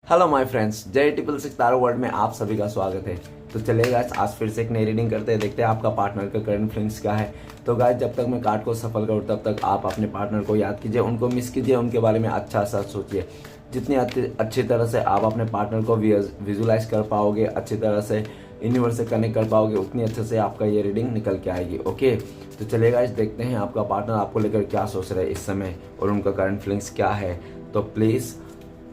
Hello my friends, जय triple six तारो world में आप सभी का स्वागत है। तो चलिए गाइस, आज फिर से एक नई रीडिंग करते हैं, देखते हैं आपका पार्टनर का करंट फीलिंग्स क्या है। तो गाइस, जब तक मैं कार्ड को सफल करूँ तब तक आप अपने पार्टनर को याद कीजिए, उनको मिस कीजिए, उनके बारे में अच्छा सा सोचिए। जितनी अच्छी तरह से आप अपने पार्टनर को विजुलाइज कर पाओगे, अच्छी तरह से यूनिवर्स से कनेक्ट कर पाओगे, उतनी अच्छे से आपका ये रीडिंग निकल के आएगी। ओके, तो चलिए गाइस, देखते हैं आपका पार्टनर आपको लेकर क्या सोच रहा है इस समय और उनका करंट फीलिंग्स क्या है। तो प्लीज़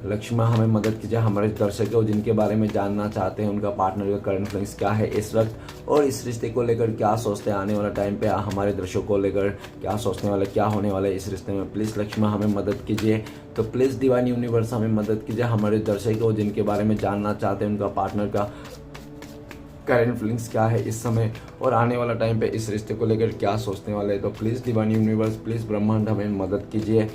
लक्ष्मण हमें मदद कीजिए, हमारे दर्शकों जिनके बारे में जानना चाहते हैं उनका पार्टनर का करंट फीलिंग्स क्या है इस वक्त और इस रिश्ते को लेकर क्या सोचते हैं, आने वाला टाइम पे हमारे दर्शकों को लेकर क्या सोचने वाले, क्या होने वाला है इस रिश्ते में। प्लीज़ लक्ष्मण हमें मदद कीजिए। तो प्लीज़ डिवाइन यूनिवर्स हमें मदद कीजिए, हमारे दर्शकों जिनके बारे में जानना चाहते हैं उनका पार्टनर का करंट फीलिंग्स क्या है इस समय और आने वाला टाइम पे इस रिश्ते को लेकर क्या सोचने वाले हैं। तो प्लीज़ डिवाइन यूनिवर्स, प्लीज़ ब्रह्मांड हमें मदद कीजिए।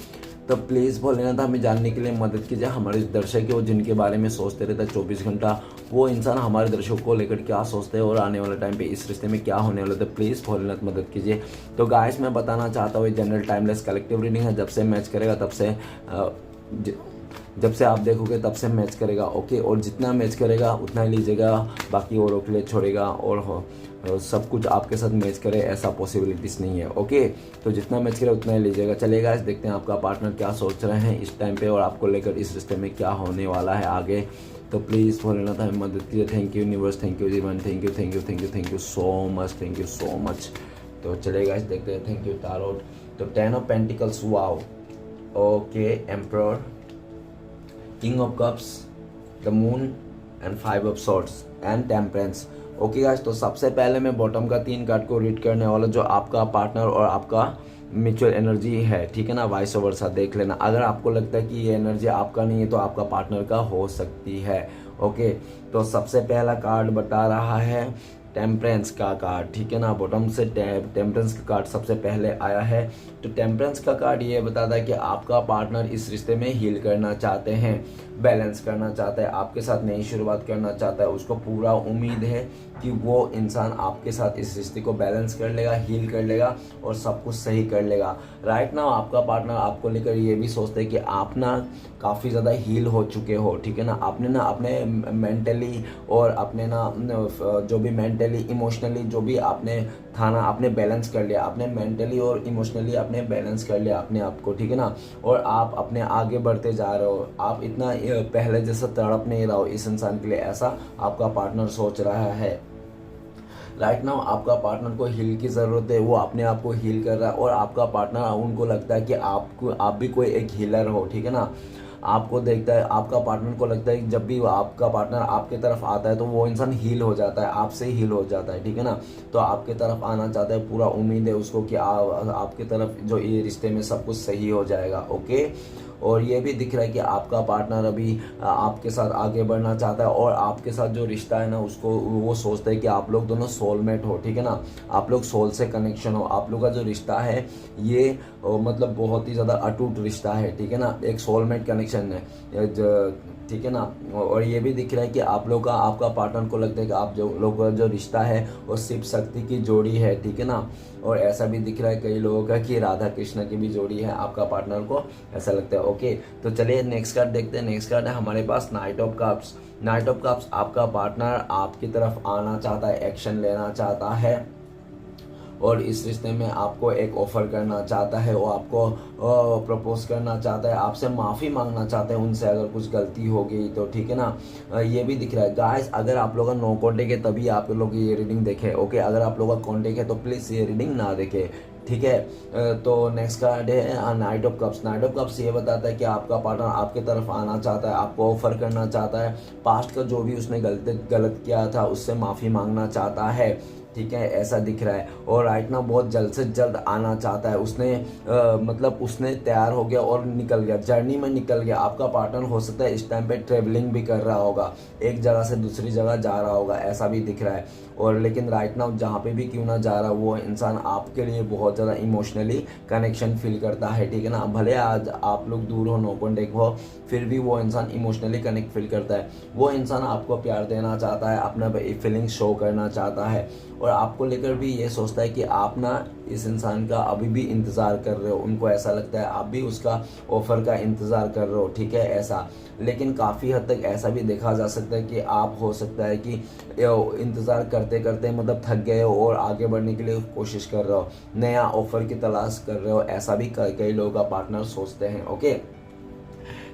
तो प्लीज़ भोलेनाथ हमें जानने के लिए मदद कीजिए, हमारे दर्शक वो जिनके बारे में सोचते रहते हैं 24 घंटा, वो इंसान हमारे दर्शकों को लेकर क्या सोचते हैं और आने वाले टाइम पे इस रिश्ते में क्या होने वाला है। तो प्लीज़ भोलेनाथ मदद कीजिए। तो गाइस, मैं बताना चाहता हूँ, ये जनरल टाइमलेस कलेक्टिव रीडिंग है, जब से मैच करेगा तब से जब से आप देखोगे तब से मैच करेगा। ओके, और जितना मैच करेगा उतना ही लीजिएगा, बाकी औरों के लिए छोड़ेगा और सब कुछ आपके साथ मैच करे ऐसा पॉसिबिलिटीज नहीं है। ओके, तो जितना मैच करे उतना ही लीजिएगा। चलेगा, देखते हैं आपका पार्टनर क्या सोच रहे हैं इस टाइम पे और आपको लेकर इस रिश्ते में क्या होने वाला है आगे। तो प्लीज़ भोलेनाथ हमें मदद कीजिए। Thank you universe, thank you जीवन, thank you thank you thank you thank you so much, thank you so much. तो चलेगा, देखते हैं। Thank you tarot. तो 10 of pentacles, wow. Okay, emperor, king of cups, the moon and 5 of swords and temperance. Okay guys, तो सबसे पहले मैं bottom का 3 कार्ड को रीड करने वाला, जो आपका पार्टनर और आपका म्यूचुअल एनर्जी है, ठीक है ना, वाइस वर्सा देख लेना। अगर आपको लगता है कि ये एनर्जी आपका नहीं है तो आपका पार्टनर का हो सकती है। ओके, तो सबसे पहला कार्ड बता रहा है टेम्परेंस का कार्ड, ठीक है ना, बॉटम से टेम्परेंस का कार्ड सबसे पहले आया है। तो टेम्परेंस का कार्ड ये बताता है कि आपका पार्टनर इस रिश्ते में हील करना चाहते हैं, बैलेंस करना चाहता है, आपके साथ नई शुरुआत करना चाहता है। उसको पूरा उम्मीद है कि वो इंसान आपके साथ इस रिश्ते को बैलेंस कर लेगा, हील कर लेगा और सब कुछ सही कर लेगा। राइट नाउ आपका पार्टनर आपको लेकर ये भी सोचते हैं कि आप ना काफ़ी ज़्यादा हील हो चुके हो, ठीक है ना, आपने ना अपने मेंटली और अपने ना जो भी मेंटली इमोशनली जो भी आपने था ना, आपने बैलेंस कर लिया, आपने मेंटली और इमोशनली आपने बैलेंस कर लिया अपने आप को, ठीक है ना, और आप अपने आगे बढ़ते जा रहे हो। आप इतना पहले जैसा तड़प नहीं रहा हो इस इंसान के लिए, ऐसा आपका पार्टनर सोच रहा है। राइट नाउ आपका पार्टनर को हील की ज़रूरत है, वो अपने आप को हील कर रहा है और आपका पार्टनर, उनको लगता है कि आप भी कोई एक हीलर हो, ठीक है ना। आपको देखता है, आपका पार्टनर को लगता है कि जब भी आपका पार्टनर आपके तरफ आता है तो वो इंसान हील हो जाता है, आपसे हील हो जाता है, ठीक है ना। तो आपके तरफ आना चाहता है, पूरा उम्मीद है उसको कि आपके तरफ जो ये रिश्ते में सब कुछ सही हो जाएगा। ओके, और ये भी दिख रहा है कि आपका पार्टनर अभी आपके साथ आगे बढ़ना चाहता है और आपके साथ जो रिश्ता है ना, उसको वो सोचता है कि आप लोग दोनों सोलमेट हो, ठीक है ना, आप लोग सोल से कनेक्शन हो। आप लोग का जो रिश्ता है ये मतलब बहुत ही ज़्यादा अटूट रिश्ता है, ठीक है ना, एक सोलमेट कनेक्शन है, ठीक है ना। और ये भी दिख रहा है कि आप लोग का, आपका पार्टनर को लगता है कि आप जो लोगों का जो रिश्ता है वो शिव शक्ति की जोड़ी है, ठीक है ना। और ऐसा भी दिख रहा है कई लोगों का कि राधा कृष्ण की भी जोड़ी है आपका पार्टनर को, ऐसा लगता है। ओके, तो चलिए नेक्स्ट कार्ड देखते हैं। नेक्स्ट कार्ड है हमारे पास knight of cups. Knight of cups, आपका पार्टनर आपकी तरफ आना चाहता है, एक्शन लेना चाहता है और इस रिश्ते में आपको एक ऑफर करना चाहता है, वो आपको प्रपोज करना चाहता है, आपसे माफ़ी मांगना चाहता है उनसे अगर कुछ गलती हो गई तो, ठीक है ना। ये भी दिख रहा है गाइस, अगर आप लोग का नो कॉन्टेक्ट है तभी आप लोग ये रीडिंग देखें। ओके, अगर आप लोग का कॉन्टेक्ट है तो प्लीज़ ये रीडिंग ना देखें, ठीक है। तो नेक्स्ट कार्ड है night of cups. Knight of cups ये बताता है कि आपका पार्टनर आपके तरफ आना चाहता है, आपको ऑफर करना चाहता है, पास्ट का जो भी उसने गलत किया था उससे माफ़ी मांगना चाहता है, ठीक है, ऐसा दिख रहा है। और राइट ना बहुत जल्द से जल्द आना चाहता है, उसने मतलब उसने तैयार हो गया और निकल गया, जर्नी में निकल गया। आपका पार्टनर हो सकता है इस टाइम पे ट्रेवलिंग भी कर रहा होगा, एक जगह से दूसरी जगह जा रहा होगा, ऐसा भी दिख रहा है। और लेकिन राइट नाउ जहाँ पे भी क्यों ना जा रहा, वो इंसान आपके लिए बहुत ज़्यादा इमोशनली कनेक्शन फील करता है, ठीक है ना। भले आज आप लोग दूर हो, नो कॉन्टेक्ट हो, फिर भी वो इंसान इमोशनली कनेक्ट फील करता है। वो इंसान आपको प्यार देना चाहता है, अपना फीलिंग्स शो करना चाहता है और और आपको लेकर भी ये सोचता है कि आप ना इस इंसान का अभी भी इंतज़ार कर रहे हो। उनको ऐसा लगता है आप भी उसका ऑफ़र का इंतज़ार कर रहे हो, ठीक है ऐसा। लेकिन काफ़ी हद तक ऐसा भी देखा जा सकता है कि आप हो सकता है कि इंतज़ार करते करते मतलब थक गए हो और आगे बढ़ने के लिए कोशिश कर रहे हो, नया ऑफ़र की तलाश कर रहे हो, ऐसा भी कई लोगों का पार्टनर सोचते हैं। ओके,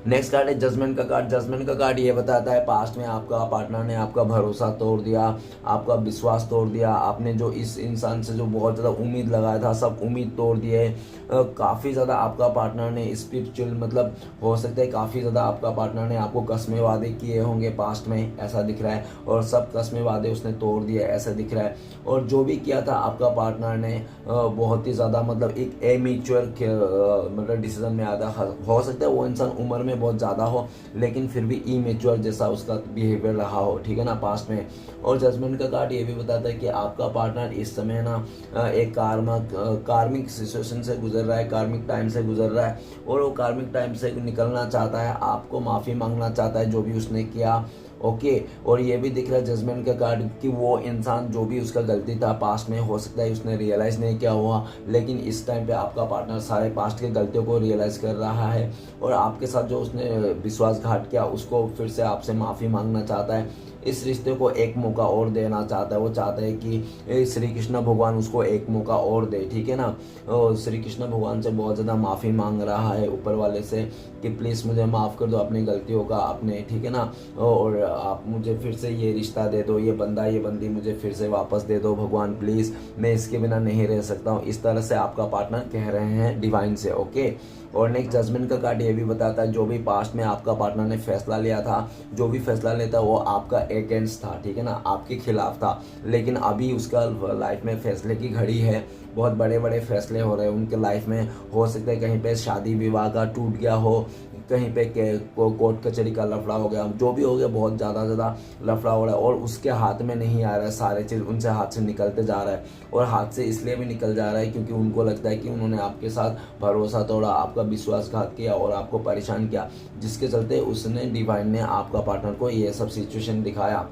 नेक्स्ट कार्ड है जजमेंट का कार्ड। जजमेंट का कार्ड ये बताता है पास्ट में आपका पार्टनर ने आपका भरोसा तोड़ दिया, आपका विश्वास तोड़ दिया, आपने जो इस इंसान से जो बहुत ज़्यादा उम्मीद लगाया था सब उम्मीद तोड़ दिए। काफ़ी ज़्यादा आपका पार्टनर ने स्पिरिचुअल मतलब हो सकता है काफ़ी ज़्यादा आपका पार्टनर ने आपको कस्मे वादे किए होंगे पास्ट में, ऐसा दिख रहा है, और सब कस्मे वादे उसने तोड़ दिए ऐसा दिख रहा है। और जो भी किया था आपका पार्टनर ने बहुत ही ज़्यादा मतलब एक एमेच्योर मतलब डिसीजन में आया था। हो सकता है वो इंसान उम्र में बहुत ज़्यादा हो लेकिन फिर भी इमेच्योर जैसा उसका बिहेवियर रहा हो, ठीक है ना, पास्ट में। और जजमेंट का कार्ड ये भी बताता है कि आपका पार्टनर इस समय ना एक कार्मिक सिचुएशन से गुजर रहा है, कार्मिक टाइम से गुजर रहा है, और वो कार्मिक टाइम से निकलना चाहता है, आपको माफ़ी मांगना चाहता है जो भी उसने किया। ओके, और ये भी दिख रहा है जजमेंट का कार्ड कि वो इंसान जो भी उसका गलती था पास्ट में, हो सकता है उसने रियलाइज़ नहीं किया हुआ, लेकिन इस टाइम पे आपका पार्टनर सारे पास्ट के गलतियों को रियलाइज़ कर रहा है और आपके साथ जो उसने विश्वासघात किया उसको फिर से आपसे माफ़ी मांगना चाहता है। इस रिश्ते को एक मौका और देना चाहता है। वो चाहता है कि श्री कृष्ण भगवान उसको एक मौका और दे, ठीक है ना। और श्री कृष्ण भगवान से बहुत ज़्यादा माफ़ी मांग रहा है ऊपर वाले से कि प्लीज़ मुझे माफ़ कर दो अपनी गलतियों का, आपने, ठीक है ना, और आप मुझे फिर से ये रिश्ता दे दो, ये बंदा ये बंदी मुझे फिर से वापस दे दो भगवान प्लीज़, मैं इसके बिना नहीं रह सकता हूँ। इस तरह से आपका पार्टनर कह रहे हैं डिवाइन से। ओके, और नेक्स्ट जजमेंट का कार्ड ये भी बताता है जो भी पास्ट में आपका पार्टनर ने फैसला लिया था, जो भी फैसला लेता वो आपका अगेंस्ट था, ठीक है ना, आपके खिलाफ था, लेकिन अभी उसका लाइफ में फैसले की घड़ी है। बहुत बड़े बड़े फैसले हो रहे हैं उनके लाइफ में। हो सकता है कहीं पे शादी विवाह का टूट गया हो, कहीं पे कोर्ट कचहरी का लफड़ा हो गया, जो भी हो गया, बहुत ज़्यादा लफड़ा हो रहा है और उसके हाथ में नहीं आ रहा है, सारे चीज़ उनसे हाथ से निकलते जा रहा है। और हाथ से इसलिए भी निकल जा रहा है क्योंकि उनको लगता है कि उन्होंने आपके साथ भरोसा तोड़ा, आपका विश्वासघात किया और आपको परेशान किया, जिसके चलते उसने डिवाइन ने आपका पार्टनर को ये सब सिचुएशन दिखाया।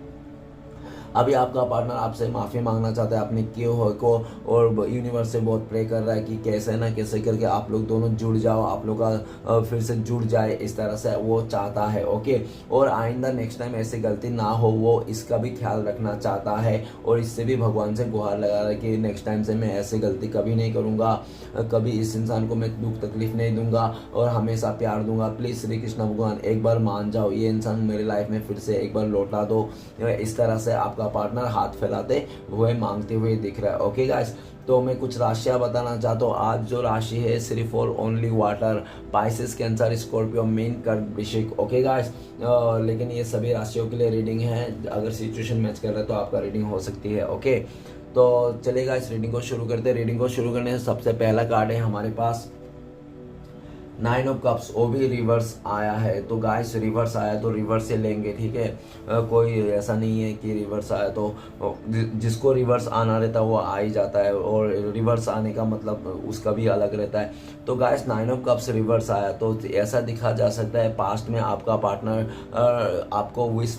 अभी आपका पार्टनर आपसे माफ़ी मांगना चाहता है अपने किए हुए को, और यूनिवर्स से बहुत प्रे कर रहा है कि कैसे ना कैसे करके आप लोग दोनों जुड़ जाओ, आप लोग का फिर से जुड़ जाए, इस तरह से वो चाहता है। ओके, और आइंदा नेक्स्ट टाइम ऐसी गलती ना हो वो इसका भी ख्याल रखना चाहता है और इससे भी भगवान से गुहार लगा रहा है कि नेक्स्ट टाइम से मैं ऐसी गलती कभी नहीं करूँगा, कभी इस इंसान को मैं दुख तकलीफ नहीं दूंगा और हमेशा प्यार दूंगा। प्लीज़ श्री कृष्ण भगवान एक बार मान जाओ, ये इंसान मेरी लाइफ में फिर से एक बार लौटा दो। इस तरह से आपका पार्टनर हाथ फैलाते हुए मांगते हुए दिख रहा है। ओके गाइस, तो मैं कुछ राशियां बताना चाहता हूँ। आज जो राशि है सिर्फ और only water, Pisces, cancer, Scorpio, mean, कर्क, वृश्चिक। ओके गाइस, लेकिन ये सभी राशियों के लिए रीडिंग है, अगर सिचुएशन मैच कर रहा है तो आपका रीडिंग हो सकती है। ओके, तो चलेगा इस रीडिंग को शुरू करते हैं। रीडिंग को शुरू करने से सबसे पहला कार्ड है हमारे पास 9 ऑफ कप्स, वो भी रिवर्स आया है। तो गाइस रिवर्स आया तो रिवर्स से लेंगे, ठीक है। कोई ऐसा नहीं है कि रिवर्स आया तो जिसको रिवर्स आना रहता है वो आ ही जाता है, और रिवर्स आने का मतलब उसका भी अलग रहता है। तो गाइस 9 ऑफ कप्स रिवर्स आया तो ऐसा दिखा जा सकता है पास्ट में आपका पार्टनर आपको विश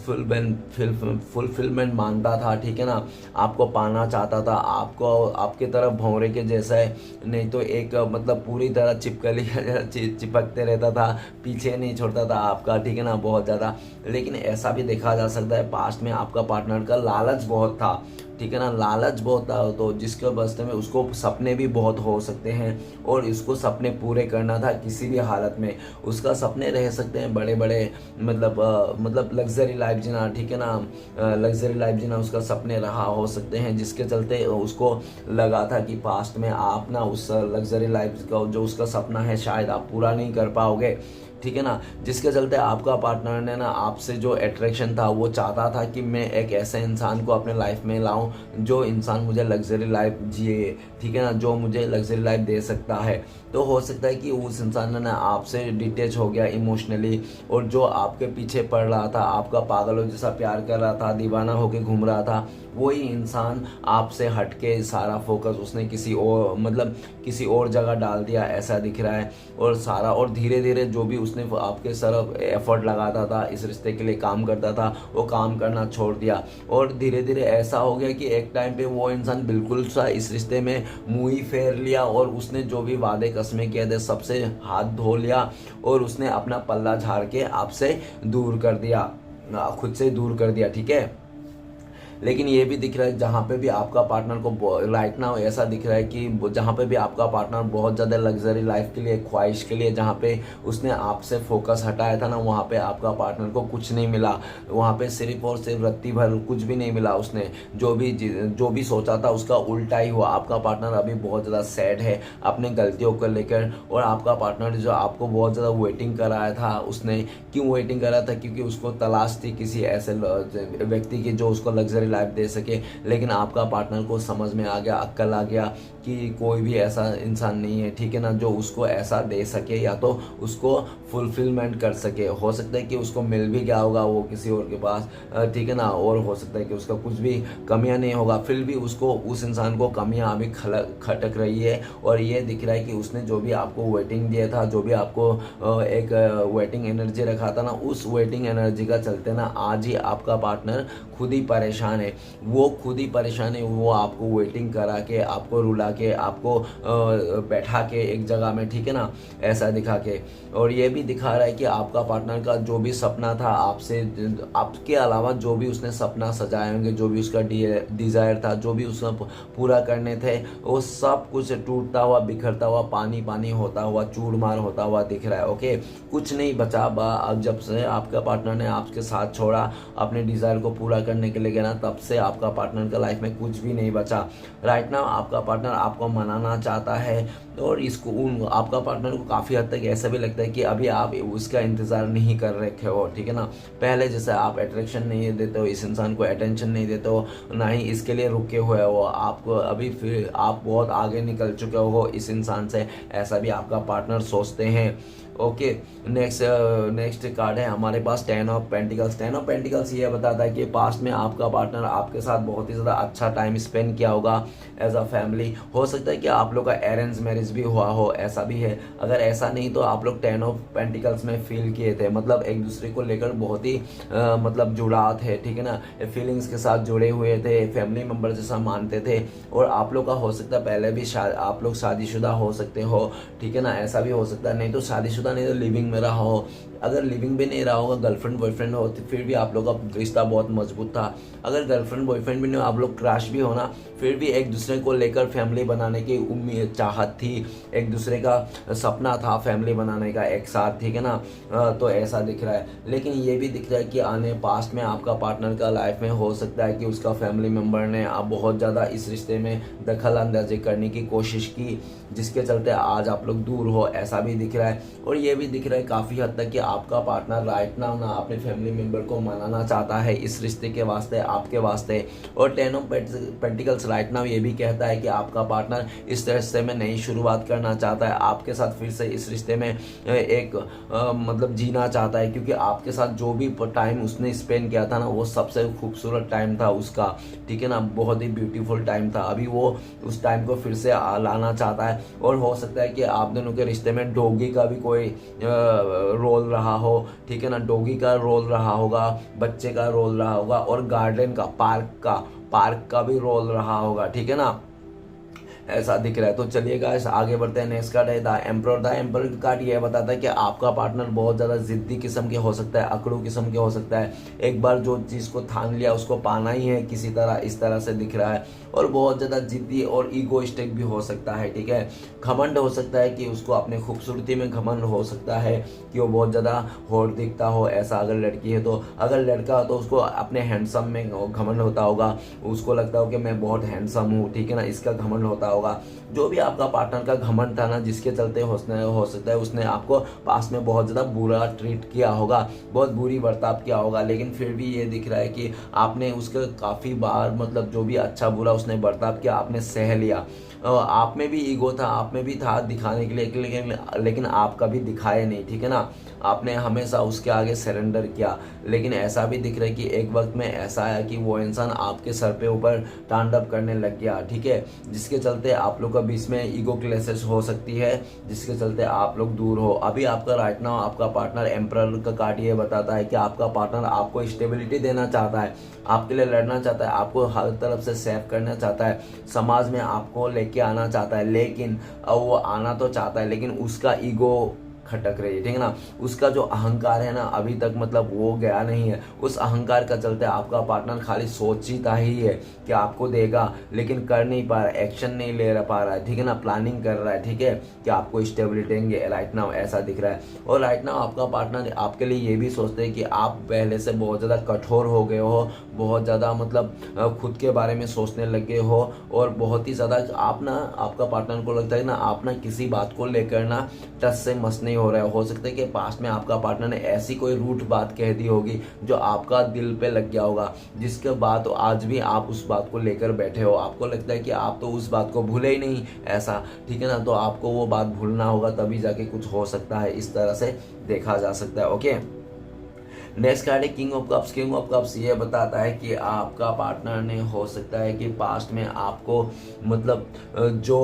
फुलफिलमेंट मांगता था, ठीक है ना, आपको पाना चाहता था, आपको आपके तरफ भौरे के जैसा है, नहीं तो एक मतलब पूरी तरह चिपकली चिपकते रहता था, पीछे नहीं छोड़ता था आपका, ठीक है ना, बहुत ज़्यादा। लेकिन ऐसा भी देखा जा सकता है पास्ट में आपका पार्टनर का लालच बहुत था, ठीक है ना, लालच बहुत था, तो जिसके वास्ते में उसको सपने भी बहुत हो सकते हैं और इसको सपने पूरे करना था किसी भी हालत में। उसका सपने रह सकते हैं बड़े बड़े, मतलब लग्जरी लाइफ जीना, ठीक है ना, लग्जरी लाइफ जीना उसका सपने रहा हो सकते हैं, जिसके चलते उसको लगा था कि पास्ट में आप ना उस लग्जरी लाइफ का जो उसका सपना है शायद आप पूरा नहीं कर पाओगे, ठीक है ना, जिसके चलते आपका पार्टनर ने ना आपसे जो अट्रैक्शन था वो चाहता था कि मैं एक ऐसे इंसान को अपने लाइफ में लाऊं जो इंसान मुझे लग्जरी लाइफ जिए, ठीक है ना, जो मुझे लग्जरी लाइफ दे सकता है। तो हो सकता है कि उस इंसान ने ना आपसे डिटेच हो गया इमोशनली, और जो आपके पीछे पड़ रहा था, आपका पागलों जैसा प्यार कर रहा था, दीवाना होके घूम रहा था, वही इंसान आपसे हटके सारा फोकस उसने किसी और जगह डाल दिया, ऐसा दिख रहा है। और धीरे धीरे जो भी उसने आपके तरफ एफर्ट लगाता था, इस रिश्ते के लिए काम करता था, वो काम करना छोड़ दिया। और धीरे धीरे ऐसा हो गया कि एक टाइम पे वो इंसान बिल्कुल सा इस रिश्ते में मुंह ही फेर लिया और उसने जो भी वादे कसमें किए थे सबसे हाथ धो लिया और उसने अपना पल्ला झाड़ के आपसे दूर कर दिया, खुद से दूर कर दिया, ठीक है। लेकिन ये भी दिख रहा है जहाँ पे भी आपका पार्टनर को राइट नाउ ऐसा दिख रहा है कि जहाँ पे भी आपका पार्टनर बहुत ज़्यादा लग्जरी लाइफ के लिए, ख्वाहिश के लिए, जहाँ पे उसने आपसे फोकस हटाया था ना, वहाँ पे आपका पार्टनर को कुछ नहीं मिला। वहाँ पे सिर्फ और सिर्फ रत्ती भर कुछ भी नहीं मिला। उसने जो भी सोचा था उसका उल्टा ही हुआ। आपका पार्टनर अभी बहुत ज़्यादा सैड है अपने गलतियों को लेकर। और आपका पार्टनर जो आपको बहुत ज़्यादा वेटिंग कराया था, उसने क्यों वेटिंग करा था? क्योंकि उसको तलाश थी किसी ऐसे व्यक्ति की जो उसको लग्जरी लाइफ दे सके। लेकिन आपका पार्टनर को समझ में आ गया, अक्ल आ गया कि कोई भी ऐसा इंसान नहीं है, ठीक है ना, जो उसको ऐसा दे सके या तो उसको फुलफिलमेंट कर सके। हो सकता है कि उसको मिल भी गया होगा वो किसी और के पास, ठीक है ना, और हो सकता है कि उसका कुछ भी कमियां नहीं होगा, फिर भी उसको, उस इंसान को कमियां अभी खटक रही है। और ये दिख रहा है कि उसने जो भी आपको वेटिंग दिया था, जो भी आपको एक वेटिंग एनर्जी रखा था ना, उस वेटिंग एनर्जी का चलते ना आज ही आपका पार्टनर खुद ही परेशान है। वो खुद ही परेशान है, वो आपको वेटिंग करा के, आपको रुला के, आपको बैठा के एक जगह में, ठीक है ना, ऐसा दिखा के। और ये भी दिखा रहा है कि आपका पार्टनर का जो भी सपना था आपसे, आपके अलावा जो भी उसने सपना सजाए होंगे, जो भी उसका डिज़ायर था, जो भी उसने पूरा करने थे, वो सब कुछ टूटता हुआ, बिखरता हुआ, पानी पानी होता हुआ, चूरमार होता हुआ दिख रहा है। ओके, कुछ नहीं बचा। अब जब से आपका पार्टनर ने आपके साथ छोड़ा, अपने डिज़ायर को पूरा करने के लिए गया ना, तब से आपका पार्टनर का लाइफ में कुछ भी नहीं बचा। राइट नाउ आपका पार्टनर आपको मनाना चाहता है और आपका पार्टनर को काफ़ी हद तक ऐसा भी लगता है कि अभी आप उसका इंतज़ार नहीं कर रखे हो, ठीक है ना। पहले जैसे आप अट्रैक्शन नहीं देते हो, इस इंसान को अटेंशन नहीं देते हो, ना ही इसके लिए रुके हुए हो, आपको अभी फिर आप बहुत आगे निकल चुके हो इस इंसान से, ऐसा भी आपका पार्टनर सोचते हैं। ओके, नेक्स्ट कार्ड है हमारे पास 10 ऑफ पेंटिकल्स। 10 ऑफ पेंटिकल्स ये बताता है कि पास्ट में आपका पार्टनर आपके साथ बहुत ही ज़्यादा अच्छा टाइम स्पेंड किया होगा एज अ फैमिली। हो सकता है कि आप लोग का अरेंज मैरिज भी हुआ हो, ऐसा भी है। अगर ऐसा नहीं तो आप लोग 10 ऑफ पेंटिकल्स में फील किए थे, मतलब एक दूसरे को लेकर बहुत ही मतलब जुड़ाव थे, ठीक है ना, फीलिंग्स के साथ जुड़े हुए थे, फैमिली मेम्बर जैसा मानते थे। और आप लोग का हो सकता है पहले भी आप लोग शादीशुदा हो सकते हो, ठीक है ना, ऐसा भी हो सकता है। नहीं तो शादीशुदा नहीं तो लिविंग में रहा हो। अगर लिविंग भी नहीं रहा होगा, गर्लफ्रेंड बॉयफ्रेंड हो, तो फिर भी आप लोग का रिश्ता बहुत मजबूत था। अगर गर्लफ्रेंड बॉयफ्रेंड भी नहीं हो, आप लोग क्रश भी हो ना, फिर भी एक दूसरे को लेकर फैमिली बनाने की उम्मीद, चाहत थी, एक दूसरे का सपना था फैमिली बनाने का एक साथ, ठीक है ना। तो ऐसा दिख रहा है। लेकिन ये भी दिख रहा है कि आने पास्ट में आपका पार्टनर का लाइफ में हो सकता है कि उसका फैमिली मेम्बर ने आप बहुत ज़्यादा इस रिश्ते में दखल अंदाजी करने की कोशिश की, जिसके चलते आज आप लोग दूर हो, ऐसा भी दिख रहा है। और ये भी दिख रहा है काफ़ी हद तक कि आपका पार्टनर राइट नाउ ना अपने फैमिली मेम्बर को मनाना चाहता है इस रिश्ते के वास्ते, आपके वास्ते। और 10 ऑफ पेंटिकल्स राइट नाउ ये भी कहता है कि आपका पार्टनर इस रिश्ते में नई शुरुआत करना चाहता है, आपके साथ फिर से इस रिश्ते में एक मतलब जीना चाहता है। क्योंकि आपके साथ जो भी टाइम उसने स्पेंड किया था ना, वो सबसे खूबसूरत टाइम था उसका, ठीक है ना, बहुत ही ब्यूटीफुल टाइम था। अभी वो उस टाइम को फिर से लाना चाहता है। और हो सकता है कि आप दोनों के रिश्ते में डॉगी का भी कोई रोल रहा हो, ठीक है ना, डॉगी का रोल रहा होगा, बच्चे का रोल रहा होगा, और गार्डन का, पार्क का भी रोल रहा होगा, ठीक है ना, ऐसा दिख रहा है। तो चलिए गाइस आगे बढ़ते हैं। नेक्स्ट कार्ड है the emperor. The emperor card ये बताता है कि आपका पार्टनर बहुत ज़्यादा जिद्दी किस्म के हो सकता है, अकड़ू किस्म के हो सकता है। एक बार जो चीज़ को ठान लिया उसको पाना ही है किसी तरह, इस तरह से दिख रहा है। और बहुत ज़्यादा जिद्दी और ईगोइस्टिक भी हो सकता है, ठीक है। घमंड हो सकता है कि उसको अपने खूबसूरती में घमंड हो सकता है कि वो बहुत ज़्यादा हॉट दिखता हो, ऐसा अगर लड़की है तो। अगर लड़का हो तो उसको अपने हैंडसम में घमंड होता होगा, उसको लगता हो कि मैं बहुत हैंडसम हूँ, ठीक है ना, इसका घमंड होता होगा। जो भी आपका पार्टनर का घमंड था ना, जिसके चलते हो सकता है उसने आपको पास में बहुत ज़्यादा बुरा ट्रीट किया होगा, बहुत बुरी बर्ताव किया होगा। लेकिन फिर भी ये दिख रहा है कि आपने उसके काफ़ी बार मतलब जो भी अच्छा बुरा उसने बर्ताव किया आपने सह लिया। आप में भी ईगो था, आप में भी था दिखाने के लिए, लेकिन आप कभी दिखाए नहीं, ठीक है ना। आपने हमेशा उसके आगे सरेंडर किया। लेकिन ऐसा भी दिख रहा है कि एक वक्त में ऐसा आया कि वो इंसान आपके सर पे ऊपर तांडव करने लग गया, ठीक है, जिसके चलते आप लोग का बीच में ईगो क्लैशेस हो सकती है, जिसके चलते आप लोग दूर हो। अभी आपका राइट नाउ आपका पार्टनर एम्परर का कार्ड ये बताता है कि आपका पार्टनर आपको स्टेबिलिटी देना चाहता है, आपके लिए लड़ना चाहता है, आपको हर तरफ से सेव करना चाहता है, समाज में आपको लेके आना चाहता है। लेकिन वो आना तो चाहता है लेकिन उसका ईगो खटक रही है, ठीक है ना। उसका जो अहंकार है ना अभी तक मतलब वो गया नहीं है। उस अहंकार का चलते आपका पार्टनर खाली सोचता ही है कि आपको देगा, लेकिन कर नहीं पा रहा है, एक्शन नहीं ले पा रहा है, ठीक है ना। प्लानिंग कर रहा है, ठीक है, कि आपको स्टेबिलिटी देंगे, राइट नाउ ऐसा दिख रहा है। और राइट नाउ आपका पार्टनर आपके लिए ये भी सोचते हैं कि आप पहले से बहुत ज़्यादा कठोर हो गए हो, बहुत ज़्यादा मतलब खुद के बारे में सोचने लगे हो, और बहुत ही ज़्यादा आप ना, आपका पार्टनर को लगता है ना आप ना किसी बात को लेकर ना टच से मस नहीं हो रहा है। हो सकता है कि पास्ट में आपका पार्टनर ने ऐसी कोई रूट बात कह दी होगी जो आपका दिल पे लग गया होगा, जिसके बाद आज भी आप उस बात को लेकर बैठे हो। आपको लगता है कि आप तो उस बात को भूले ही नहीं, ऐसा, ठीक है ना। तो आपको वो बात भूलना होगा तभी जाके कुछ हो सकता है, इस तरह से देखा जा सकता है। ओके, नेक्स्ट कार्ड है king of cups. King of cups ये बताता है कि आपका पार्टनर ने हो सकता है कि पास्ट में आपको मतलब जो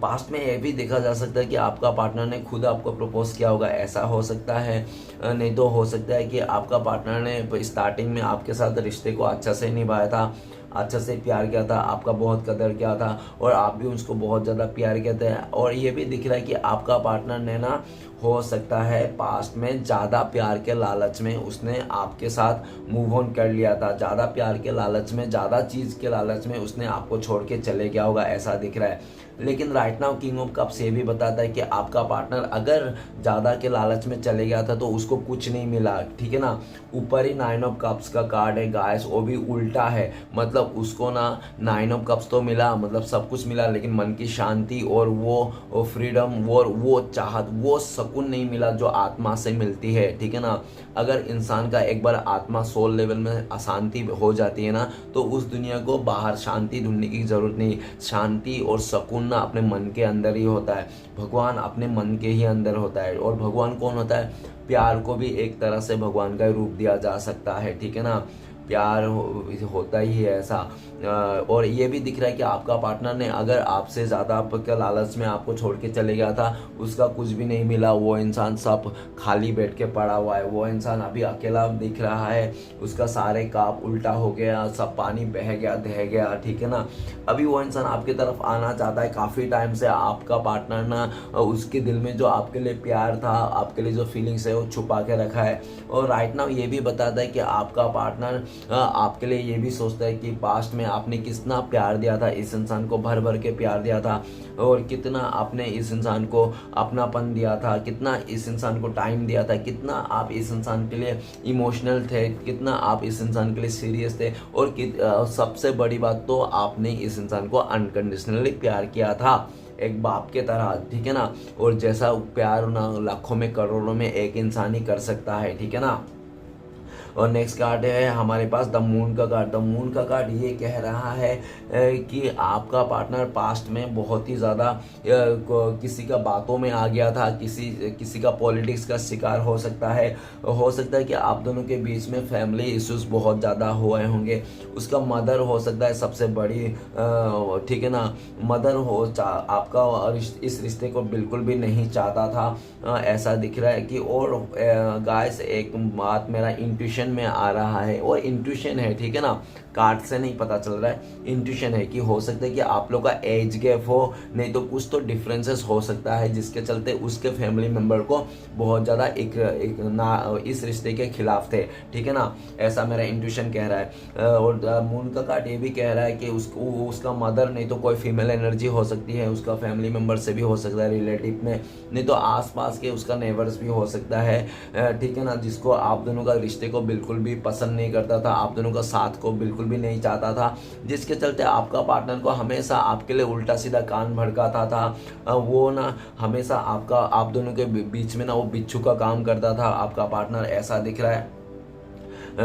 पास्ट में ये भी देखा जा सकता है कि आपका पार्टनर ने खुद आपको प्रपोज किया होगा, ऐसा हो सकता है। नहीं तो हो सकता है कि आपका पार्टनर ने स्टार्टिंग में आपके साथ रिश्ते को अच्छा से निभाया था, अच्छा से प्यार किया था, आपका बहुत कदर किया था, और आप भी उसको बहुत ज़्यादा प्यार किया था। और ये भी दिख रहा है कि आपका पार्टनर ने ना हो सकता है पास्ट में ज़्यादा प्यार के लालच में उसने आपके साथ मूव ऑन कर लिया था, ज़्यादा प्यार के लालच में, ज़्यादा चीज़ के लालच में उसने आपको छोड़ के चले गया होगा, ऐसा दिख रहा है। लेकिन right now king of cups ये भी बताता है कि आपका पार्टनर अगर ज़्यादा के लालच में चले गया था तो उसको कुछ नहीं मिला, ठीक है ना। ऊपर ही 9 ऑफ कप्स का कार्ड है गाइस, वो भी उल्टा है, मतलब उसको ना 9 ऑफ कप्स तो मिला, मतलब सब कुछ मिला, लेकिन मन की शांति और वो फ्रीडम, वो चाहत, वो सुकून नहीं मिला जो आत्मा से मिलती है, ठीक है ना। अगर इंसान का एक बार आत्मा सोल लेवल में अशांति हो जाती है ना, तो उस दुनिया को बाहर शांति ढूंढने की जरूरत नहीं। शांति और सुकून ना अपने मन के अंदर ही होता है, भगवान अपने मन के ही अंदर होता है। और भगवान कौन होता है? प्यार को भी एक तरह से भगवान का रूप दिया जा सकता है, ठीक है ना। प्यार होता ही है ऐसा। और ये भी दिख रहा है कि आपका पार्टनर ने अगर आपसे ज़्यादा आपके लालच में आपको छोड़ के चले गया था, उसका कुछ भी नहीं मिला, वो इंसान सब खाली बैठ के पड़ा हुआ है, वो इंसान अभी अकेला दिख रहा है, उसका सारे काप उल्टा हो गया, सब पानी बह गया, ढह गया, ठीक है ना। अभी वो इंसान आपकी तरफ आना चाहता है, काफ़ी टाइम से आपका पार्टनर ना उसके दिल में जो आपके लिए प्यार था, आपके लिए जो फीलिंग्स है वो छुपा के रखा है। और राइट नाउ ये भी बताता है कि आपका पार्टनर आपके लिए ये भी सोचता है कि पास्ट में आपने कितना प्यार दिया था, इस इंसान को भर भर के प्यार दिया था, और कितना आपने इस इंसान को अपनापन दिया था, कितना इस इंसान को टाइम दिया था, कितना आप इस इंसान के लिए इमोशनल थे, कितना आप इस इंसान के लिए सीरियस थे, और सबसे बड़ी बात तो आपने इस इंसान को अनकंडीशनली प्यार किया था, एक बाप के तरह, ठीक है ना। और जैसा प्यार ना लाखों में करोड़ों में एक इंसान ही कर सकता है, ठीक है ना। और नेक्स्ट कार्ड है हमारे पास द मून का कार्ड। द मून का कार्ड ये कह रहा है कि आपका पार्टनर पास्ट में बहुत ही ज़्यादा किसी का बातों में आ गया था, किसी का पॉलिटिक्स का शिकार हो सकता है। हो सकता है कि आप दोनों के बीच में फैमिली इश्यूज बहुत ज़्यादा हुए होंगे। उसका मदर हो सकता है सबसे बड़ी, ठीक है ना, मदर हो आपका, और इस रिश्ते को बिल्कुल भी नहीं चाहता था, ऐसा दिख रहा है कि। और गाइस एक बात मेरा इंट्यूशन में आ रहा है, और इंट्यूशन है, ठीक है ना, कार्ड से नहीं पता चल रहा है, इंट्यूशन है कि हो सकता है कि आप लोग का एज गैप हो, नहीं तो कुछ तो डिफरेंसेस हो सकता है, जिसके चलते उसके फैमिली मेंबर को बहुत ज़्यादा एक ना इस रिश्ते के खिलाफ थे, ठीक है ना, ऐसा मेरा इंट्यूशन कह रहा है। और मून का कार्ड ये भी कह रहा है कि उसका मदर, नहीं तो कोई फीमेल एनर्जी हो सकती है, उसका फैमिली मेंबर से भी हो सकता है रिलेटिव में, नहीं तो आसपास के उसका नेबर्स भी हो सकता है, ठीक है ना, जिसको आप दोनों का रिश्ते को बिल्कुल भी पसंद नहीं करता था, आप दोनों का साथ को बिल्कुल भी नहीं चाहता था, जिसके चलते आपका पार्टनर को हमेशा आपके लिए उल्टा सीधा कान भड़काता था। वो ना हमेशा आप दोनों के बीच में ना वो बिच्छू का काम करता था आपका पार्टनर, ऐसा दिख रहा है।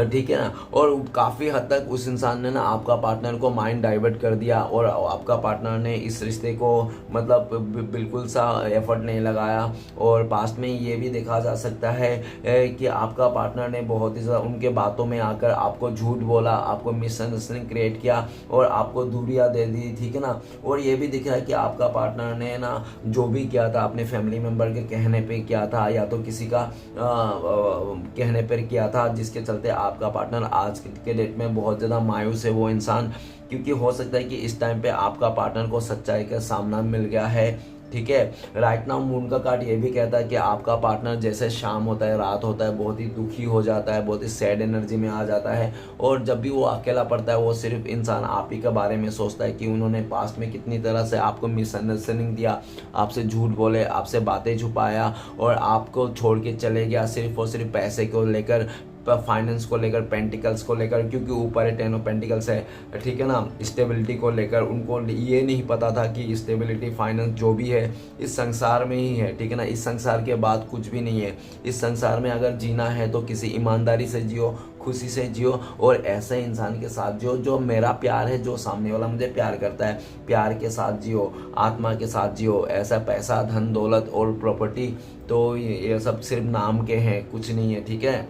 ठीक है ना। और काफ़ी हद तक उस इंसान ने ना आपका पार्टनर को माइंड डाइवर्ट कर दिया और आपका पार्टनर ने इस रिश्ते को मतलब बिल्कुल सा एफर्ट नहीं लगाया। और पास्ट में ये भी देखा जा सकता है कि आपका पार्टनर ने बहुत ही ज़्यादा उनके बातों में आकर आपको झूठ बोला, आपको मिसअंडरस्टैंडिंग क्रिएट किया और आपको दूरियां दे दी, ठीक है ना। और ये भी दिख रहा है कि आपका पार्टनर ने ना जो भी किया था अपने फैमिली मेंबर के कहने पे किया था या तो किसी का कहने पर किया था, जिसके चलते आपका पार्टनर आज के डेट में बहुत ज़्यादा मायूस है वो इंसान। क्योंकि हो सकता है कि इस टाइम पे आपका पार्टनर को सच्चाई का सामना मिल गया है, ठीक है। राइट नाउ मून का कार्ड ये भी कहता है कि आपका पार्टनर जैसे शाम होता है, रात होता है, बहुत ही दुखी हो जाता है, बहुत ही सैड एनर्जी में आ जाता है। और जब भी वो अकेला पड़ता है वो सिर्फ इंसान आप ही के बारे में सोचता है कि उन्होंने पास्ट में कितनी तरह से आपको मिसअंडरस्टैंडिंग दिया, आपसे झूठ बोले, आपसे बातें छुपाया और आपको छोड़ के चले गया सिर्फ और सिर्फ पैसे को लेकर, फाइनेंस को लेकर, पेंटिकल्स को लेकर, क्योंकि ऊपर है 10 ऑफ पेंटिकल्स है, ठीक है ना। स्टेबिलिटी को लेकर उनको ये नहीं पता था कि स्टेबिलिटी, फाइनेंस जो भी है इस संसार में ही है, ठीक है ना। इस संसार के बाद कुछ भी नहीं है। इस संसार में अगर जीना है तो किसी ईमानदारी से जियो, खुशी से जियो और ऐसे इंसान के साथ जियो जो मेरा प्यार है, जो सामने वाला मुझे प्यार करता है, प्यार के साथ जियो, आत्मा के साथ जियो। ऐसा पैसा, धन दौलत और प्रॉपर्टी तो ये सब सिर्फ नाम के हैं, कुछ नहीं है, ठीक है।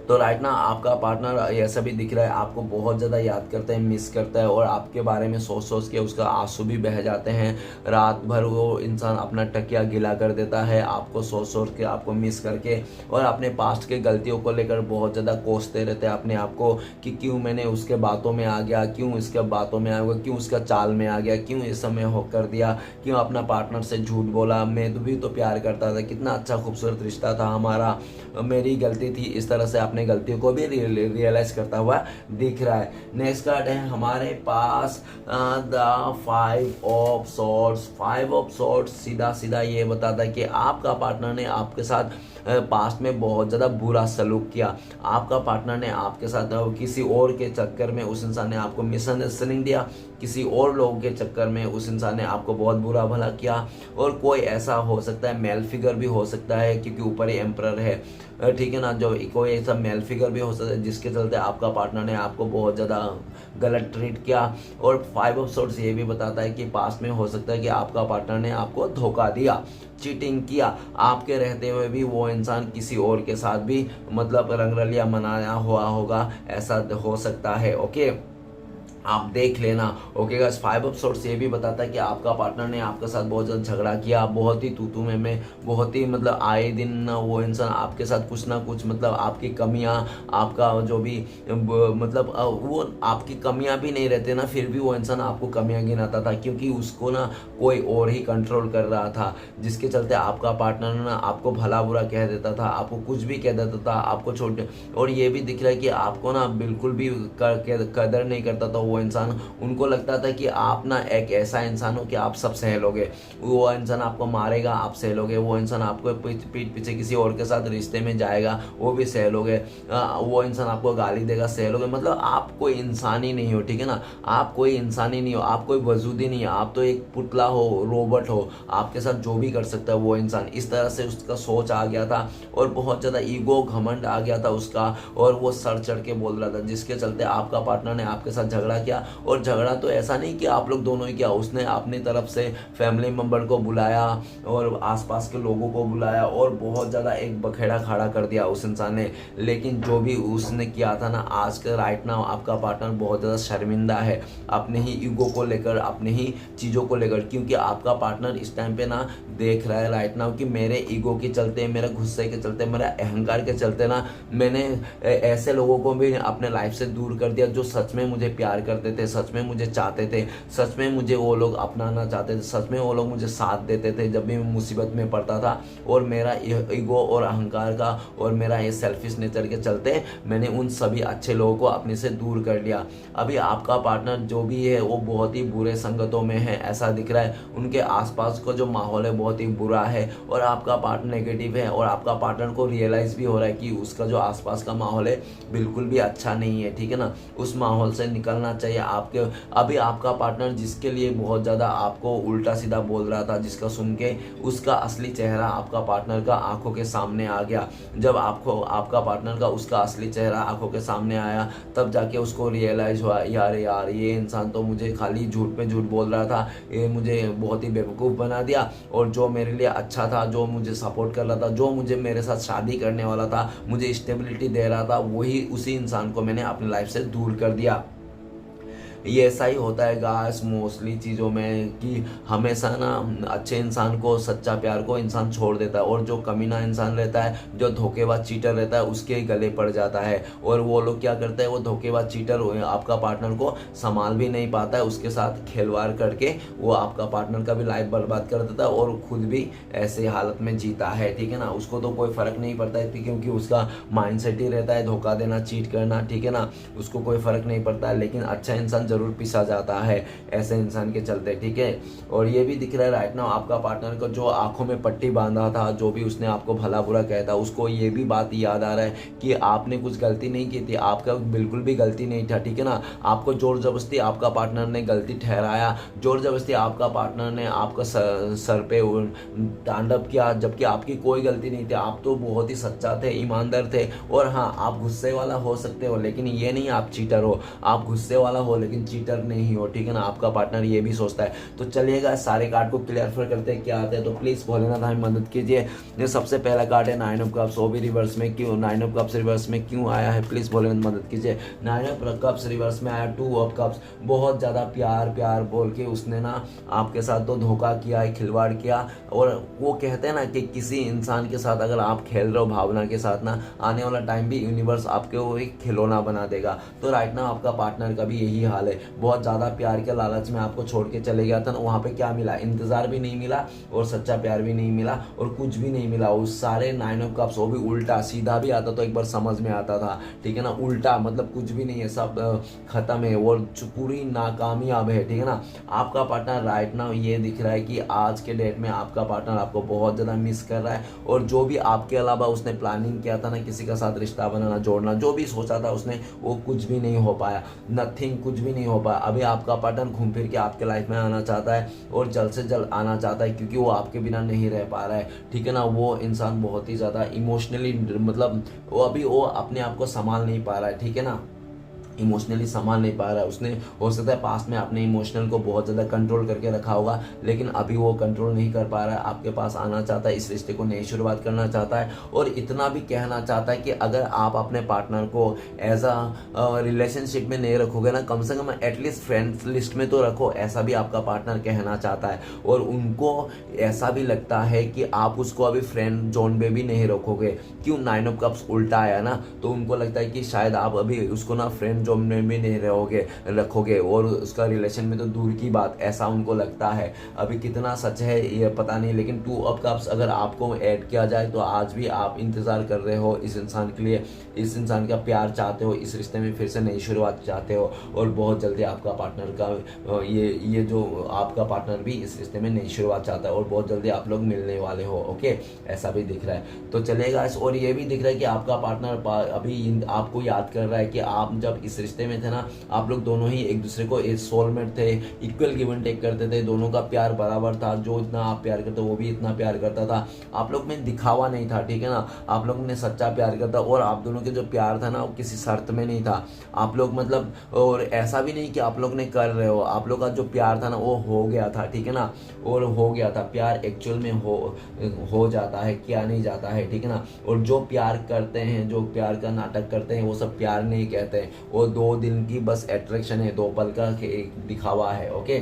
तो राइट ना आपका पार्टनर ऐसा भी दिख रहा है आपको बहुत ज़्यादा याद करता है, मिस करता है और आपके बारे में सोच सोच के उसका आंसू भी बह जाते हैं। रात भर वो इंसान अपना तकिया गिला कर देता है आपको सोच सोच के, आपको मिस करके, और अपने पास्ट के गलतियों को लेकर बहुत ज़्यादा कोसते रहते हैं अपने आप को कि क्यों मैंने उसके बातों में आ गया, क्यों इसके बातों में आ गया, क्यों उसका चाल में आ गया, क्यों इस समय हो कर दिया, क्यों अपना पार्टनर से झूठ बोला, मैं तो भी तो प्यार करता था, कितना अच्छा खूबसूरत रिश्ता था हमारा, मेरी गलती थी। इस तरह से अपने गलतियों को भी रियलाइज करता हुआ दिख रहा है। नेक्स्ट कार्ड है हमारे पास the 5 of swords. 5 of swords सीधा सीधा ये बताता है कि आपका पार्टनर ने आपके साथ पास्ट में बहुत ज़्यादा बुरा सलूक किया। आपका पार्टनर ने आपके साथ किसी और के चक्कर में, उस इंसान ने आपको मिसअंडरस्टैंडिंग दिया, किसी और लोगों के चक्कर में उस इंसान ने आपको बहुत बुरा भला किया। और कोई ऐसा हो सकता है मेल फिगर भी हो सकता है क्योंकि ऊपर ही एम्परर है, ठीक है ना। जो कोई ऐसा मेल फिगर भी हो सकता है जिसके चलते आपका पार्टनर ने आपको बहुत ज़्यादा गलत ट्रीट किया। और 5 ऑफ सॉर्ड्स ये भी बताता है कि पास्ट में हो सकता है कि आपका पार्टनर ने आपको धोखा दिया, चीटिंग किया, आपके रहते हुए भी वो इंसान किसी और के साथ भी मतलब रंगरलिया मनाया हुआ होगा, ऐसा हो सकता है, ओके। आप देख लेना, ओके गाइस। 5 ऑफ सॉर्ड्स ये भी बताता है कि आपका पार्टनर ने आपके साथ बहुत ज़्यादा झगड़ा किया, बहुत ही तू में बहुत ही मतलब आए दिन वो इंसान आपके साथ कुछ ना कुछ मतलब आपकी कमियां, आपका जो भी मतलब वो आपकी कमियां भी नहीं रहते ना, फिर भी वो इंसान आपको कमियां गिनाता था क्योंकि उसको ना कोई और ही कंट्रोल कर रहा था, जिसके चलते आपका पार्टनर ना आपको भला बुरा कह देता था, आपको कुछ भी कह देता था, आपको छोटे। और ये भी दिख रहा है कि आपको ना बिल्कुल भी कदर नहीं करता था वो इंसान। उनको लगता था कि आप ना एक ऐसा इंसान हो कि आप सब सह लोगे, वो इंसान आपको मारेगा आप सह लोगे, वो इंसान आपको पीठ पीछे किसी और के साथ रिश्ते में जाएगा वो भी सह लोगे, वो इंसान आपको गाली देगा सह लोगे। मतलब आप कोई इंसान ही नहीं हो, ठीक है ना। आप कोई इंसान ही नहीं हो, आप कोई वजूद ही नहीं है, आप तो एक पुतला हो, रोबोट हो, आपके साथ जो भी कर सकता है वो इंसान। इस तरह से उसका सोच आ गया था और बहुत ज़्यादा ईगो, घमंड आ गया था उसका और वो सर चढ़ के बोल रहा था, जिसके चलते आपका पार्टनर ने आपके साथ झगड़ा किया। और झगड़ा तो ऐसा नहीं कि आप लोग दोनों ही किया, उसने अपनी तरफ से फैमिली मेंबर को बुलाया और आसपास के लोगों को बुलाया और बहुत ज़्यादा एक बखेड़ा खड़ा कर दिया उस इंसान ने। लेकिन जो भी उसने किया था ना, आज के राइट नाउ आपका पार्टनर बहुत ज़्यादा शर्मिंदा है अपने ही ईगो को लेकर, अपने ही चीज़ों को लेकर, क्योंकि आपका पार्टनर इस टाइम पे ना देख रहा है राइट नाउ कि मेरे ईगो के चलते, मेरे गुस्से के चलते, मेरे अहंकार के चलते ना मैंने ऐसे लोगों को भी अपने लाइफ से दूर कर दिया जो सच में मुझे प्यार करते थे, सच में मुझे चाहते थे, सच में मुझे वो लोग अपनाना चाहते थे, सच में वो लोग मुझे साथ देते थे जब भी मैं मुसीबत में पड़ता था। और मेरा ईगो और अहंकार का और मेरा ये सेल्फिश नेचर के चलते मैंने उन सभी अच्छे लोगों को अपने से दूर कर लिया। अभी आपका पार्टनर जो भी है वो बहुत ही बुरे संगतों में है, ऐसा दिख रहा है। उनके आसपास का जो माहौल है बहुत ही बुरा है और आपका पार्टनर नेगेटिव है और आपका पार्टनर को रियलाइज भी हो रहा है कि उसका जो आसपास का माहौल है बिल्कुल भी अच्छा नहीं है, ठीक है ना। उस माहौल से निकलना चाहिए आपके। अभी आपका पार्टनर जिसके लिए बहुत ज़्यादा आपको उल्टा सीधा बोल रहा था, जिसका सुन के उसका असली चेहरा आपका पार्टनर का आंखों के सामने आ गया। जब आपको आपका पार्टनर का उसका असली चेहरा आंखों के सामने आया, तब जाके उसको रियलाइज़ हुआ यार ये इंसान तो मुझे खाली झूठ पे झूठ बोल रहा था, ये मुझे बहुत ही बेवकूफ़ बना दिया, और जो मेरे लिए अच्छा था, जो मुझे सपोर्ट कर रहा था, जो मुझे मेरे साथ शादी करने वाला था, मुझे स्टेबिलिटी दे रहा था, वही उसी इंसान को मैंने अपनी लाइफ से दूर कर दिया। ये ऐसा ही होता है गाइस मोस्टली चीज़ों में कि हमेशा ना अच्छे इंसान को, सच्चा प्यार को इंसान छोड़ देता है, और जो कमीना इंसान रहता है, जो धोखेबाज चीटर रहता है, उसके गले पड़ जाता है। और वो लोग क्या करते हैं, वो धोखेबाज चीटर आपका पार्टनर को संभाल भी नहीं पाता है, उसके साथ खिलवाड़ करके वो आपका पार्टनर का भी लाइफ बर्बाद कर देता है और खुद भी ऐसे हालत में जीता है, ठीक है ना। उसको तो कोई फ़र्क नहीं पड़ता है क्योंकि उसका माइंडसेट ही रहता है धोखा देना, चीट करना, ठीक है ना, उसको कोई फ़र्क नहीं पड़ता है। लेकिन अच्छा इंसान जरूर पिसा जाता है ऐसे इंसान के चलते, ठीक है। और ये भी दिख रहा है राइट नाउ आपका पार्टनर को जो आंखों में पट्टी बांधा था, जो भी उसने आपको भला बुरा कहता, उसको ये भी बात याद आ रहा है कि आपने कुछ गलती नहीं की थी, आपका बिल्कुल भी गलती नहीं था, ठीक है ना। आपको जोर जबरदस्ती आपका पार्टनर ने गलती ठहराया, जोर जबरदस्ती आपका पार्टनर ने आपका सर पे तांडव किया, जबकि आपकी कोई गलती नहीं थी। आप तो बहुत ही सच्चा थे, ईमानदार थे, और हाँ आप गुस्से वाला हो सकते हो, लेकिन ये नहीं आप चीटर हो। आप गुस्से वाला हो लेकिन चीटर नहीं हो, ठीक है ना। आपका पार्टनर ये भी सोचता है। तो चलिएगा सारे कार्ड को क्लियर करते हैं क्या आते हैं। तो प्लीज भोलेनाथ हमें मदद कीजिए। ये सबसे पहला कार्ड है 9 ऑफ कप्स, वो भी रिवर्स में क्यों, 9 ऑफ कप्स रिवर्स में क्यों आया है, प्लीज भोलेनाथ मदद कीजिए। 9 ऑफ कप्स रिवर्स में आया 2 ऑफ कप्स। बहुत ज्यादा प्यार प्यार बोल के उसने ना आपके साथ तो धोखा किया है, खिलवाड़ किया। और वो कहते हैं ना कि किसी इंसान के साथ अगर आप खेल रहे हो भावना के साथ ना, आने वाला टाइम भी यूनिवर्स आपके वो एक खिलौना बना देगा। तो राइट ना आपका पार्टनर का भी यही हाल है। बहुत ज़्यादा प्यार के लालच में आपको छोड़ के चले गया था ना, वहाँ पे क्या मिला, इंतजार भी नहीं मिला और सच्चा प्यार भी नहीं मिला और कुछ भी नहीं मिला। उस सारे 9 ऑफ कप्स, वो भी उल्टा, सीधा भी आता तो एक बार समझ में आता था, ठीक है ना। उल्टा मतलब कुछ भी नहीं है, सब खत्म है और पूरी नाकामयाब है, ठीक है ना। आपका पार्टनर राइट नाउ ये दिख रहा है कि आज के डेट में आपका पार्टनर आपको बहुत ज़्यादा मिस कर रहा है। और जो भी आपके अलावा उसने प्लानिंग किया था ना, किसी का साथ रिश्ता बनाना, जोड़ना, जो भी सोचा था उसने, वो कुछ भी नहीं हो पाया, नथिंग, कुछ भी नहीं हो पाया। अभी आपका पार्टनर घूम फिर के आपके लाइफ में आना चाहता है और जल्द से जल्द आना चाहता है, क्योंकि वो आपके बिना नहीं रह पा रहा है, ठीक है ना। वो इंसान बहुत ही ज़्यादा इमोशनली, मतलब वो अपने आप को संभाल नहीं पा रहा है, ठीक है ना, इमोशनली संभाल नहीं पा रहा है। उसने हो सकता है पास्ट में अपने इमोशनल को बहुत ज़्यादा कंट्रोल करके रखा होगा, लेकिन अभी वो कंट्रोल नहीं कर पा रहा है, आपके पास आना चाहता है, इस रिश्ते को नई शुरुआत करना चाहता है। और इतना भी कहना चाहता है कि अगर आप अपने पार्टनर को एज अ रिलेशनशिप में नहीं रखोगे ना, कम से कम एटलीस्ट फ्रेंड्स लिस्ट में तो रखो, ऐसा भी आपका पार्टनर कहना चाहता है। और उनको ऐसा भी लगता है कि आप उसको अभी फ्रेंड जोन में भी नहीं रखोगे। क्यों, 9 ऑफ कप्स उल्टा आया ना, तो उनको लगता है कि शायद आप अभी उसको ना फ्रेंड जोन में भी नहीं रखोगे और उसका रिलेशन में तो दूर की बात, ऐसा उनको लगता है। अभी कितना सच है ये पता नहीं, लेकिन 2 ऑफ कप्स अगर आपको ऐड किया जाए तो आज भी आप इंतजार कर रहे हो इस इंसान के लिए, इस इंसान का प्यार चाहते हो, इस रिश्ते में फिर से नई शुरुआत चाहते हो। और बहुत जल्दी आपका पार्टनर का ये जो आपका पार्टनर भी इस रिश्ते में नई शुरुआत चाहता है और बहुत जल्दी आप लोग मिलने वाले हो, ओके, ऐसा भी दिख रहा है। तो चलेगा। और ये भी दिख रहा है कि आपका पार्टनर अभी आपको याद कर रहा है कि आप जब इस रिश्ते में थे ना, आप लोग दोनों ही एक दूसरे को सोलमेट थे, इक्वल गिव एंड टेक करते थे, दोनों का प्यार बराबर था, जो इतना आप प्यार करते वो भी इतना प्यार करता था। आप लोग में दिखावा नहीं था, ठीक है ना, आप लोग ने सच्चा प्यार करता। और आप दोनों के जो प्यार था ना, वो किसी शर्त में नहीं था। आप लोग मतलब, और ऐसा भी नहीं कि आप लोग ने कर रहे हो, आप लोग का जो प्यार था ना वो हो गया था, ठीक है ना, और हो गया था। प्यार एक्चुअल में हो जाता है, क्या नहीं जाता है, ठीक है ना। और जो प्यार करते हैं, जो प्यार का नाटक करते हैं, वो सब प्यार नहीं कहते हैं, वो 2 दिन की बस अट्रैक्शन है, 2 पल का दिखावा है, ओके।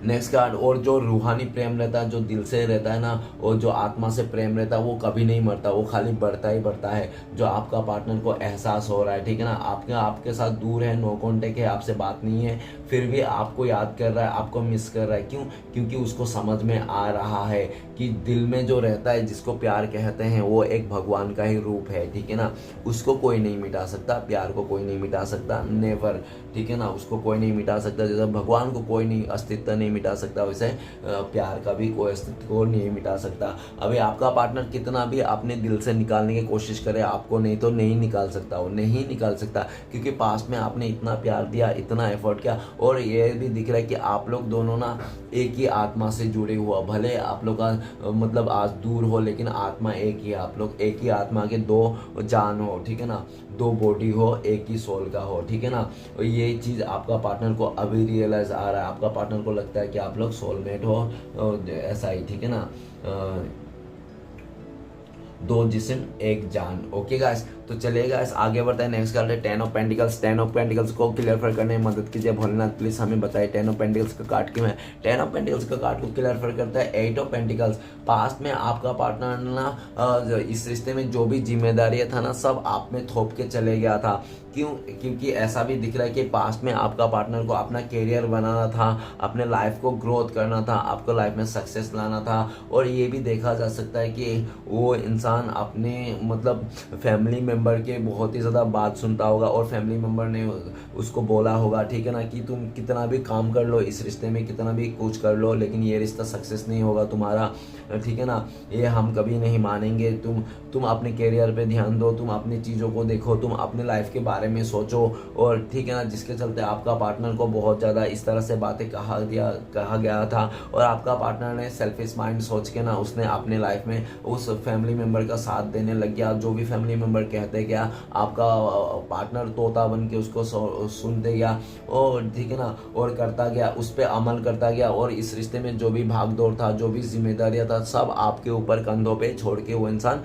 नेक्स्ट कार्ड, और जो रूहानी प्रेम रहता है, जो दिल से रहता है ना, और जो आत्मा से प्रेम रहता है, वो कभी नहीं मरता, वो खाली बढ़ता ही बढ़ता है। जो आपका पार्टनर को एहसास हो रहा है, ठीक है ना, आपके साथ दूर है, नो कॉन्टेक्ट है, आपसे बात नहीं है, फिर भी आपको याद कर रहा है, आपको मिस कर रहा है। क्यों? क्योंकि उसको समझ में आ रहा है कि दिल में जो रहता है, जिसको प्यार कहते हैं, वो एक भगवान का ही रूप है, ठीक है ना। उसको कोई नहीं मिटा सकता, प्यार को कोई नहीं मिटा सकता, नेवर, ठीक है ना। उसको कोई नहीं मिटा सकता, जैसे भगवान को कोई नहीं अस्तित्व नहीं मिटा सकता, वैसे प्यार का भी कोई अस्तित्व को नहीं मिटा सकता। अभी आपका पार्टनर कितना भी अपने दिल से निकालने की कोशिश करे आपको, नहीं तो नहीं निकाल सकता, वो नहीं निकाल सकता, क्योंकि पास्ट में आपने इतना प्यार दिया, इतना एफर्ट किया। और ये भी दिख रहा है कि आप लोग दोनों ना एक ही आत्मा से जुड़े हुआ, भले आप लोग का मतलब आज दूर हो, लेकिन आत्मा एक ही है। आप लोग एक ही आत्मा के दो जान हो, ठीक है ना, दो बॉडी हो, एक ही सोल का हो, ठीक है ना। और ये चीज़ आपका पार्टनर को अभी रियलाइज आ रहा है, आपका पार्टनर को लगता है कि आप लोग सोलमेट हो, ऐसा ही, ठीक है ना। दो जिस्म एक जान। ओके गाइस, तो चलिए गाइस आगे बढ़ते हैं, नेक्स्ट करते हैं 10 ऑफ पेंटिकल्स। 10 ऑफ पेंटिकल्स को क्लियर करने में मदद कीजिए भोलेनाथ, प्लीज हमें बताइए 10 ऑफ पेंटिकल्स का कार्ड क्यों है। 10 ऑफ पेंटिकल्स का कार्ड को क्लियर करता है 8 ऑफ पेंटिकल्स। पास्ट में आपका पार्टनर ना इस रिश्ते में जो भी जिम्मेदारी था ना, सब आप में थोप के चले गया था। क्यों? क्योंकि ऐसा भी दिख रहा है कि पास्ट में आपका पार्टनर को अपना कैरियर बनाना था, अपने लाइफ को ग्रोथ करना था, आपको लाइफ में सक्सेस लाना था। और ये भी देखा जा सकता है कि वो इंसान अपने मतलब फैमिली मेंबर के बहुत ही ज़्यादा बात सुनता होगा, और फैमिली मेंबर ने उसको बोला होगा, ठीक है ना, कि तुम कितना भी काम कर लो इस रिश्ते में, कितना भी कुछ कर लो, लेकिन ये रिश्ता सक्सेस नहीं होगा तुम्हारा, ठीक है ना, ये हम कभी नहीं मानेंगे। तुम अपने कैरियर पे ध्यान दो, तुम अपनी चीज़ों को देखो, तुम अपने लाइफ के बारे में सोचो, और ठीक है ना, जिसके चलते आपका पार्टनर को बहुत ज़्यादा इस तरह से बातें कहा गया था। और आपका पार्टनर ने सेल्फिश माइंड सोच के ना, उसने अपने लाइफ में उस फैमिली मेंबर का साथ देने लग गया। जो भी फैमिली मेंबर कहते गया, आपका पार्टनर तोता बन के उसको सुनते गया, और ठीक है ना, और करता गया, उस पर अमल करता गया। और इस रिश्ते में जो भी भागदौड़ था, जो भी जिम्मेदारियां था, सब आपके ऊपर कंधों पे छोड़ के वो इंसान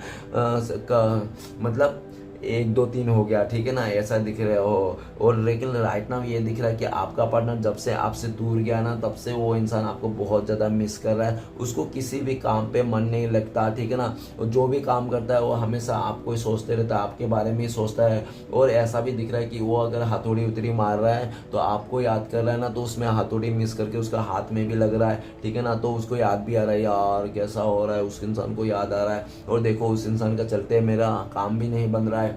मतलब 1 2 3 हो गया, ठीक है ना, ऐसा दिख रहा हो। और लेकिन राइट नाउ ये दिख रहा है कि आपका पार्टनर जब से आपसे दूर गया ना, तब से वो इंसान आपको बहुत ज़्यादा मिस कर रहा है। उसको किसी भी काम पे मन नहीं लगता, ठीक है ना, और जो भी काम करता है वो हमेशा आपको ही सोचते रहता है, आपके बारे में ही सोचता है। और ऐसा भी दिख रहा है कि वो अगर हथौड़ी उतरी मार रहा है तो आपको याद कर रहा है ना, तो उसमें हथौड़ी मिस करके उसका हाथ में भी लग रहा है, ठीक है ना, तो उसको याद भी आ रहा है, यार कैसा हो रहा है, उस इंसान को याद आ रहा है। और देखो उस इंसान का चलते मेरा काम भी नहीं बन रहा है,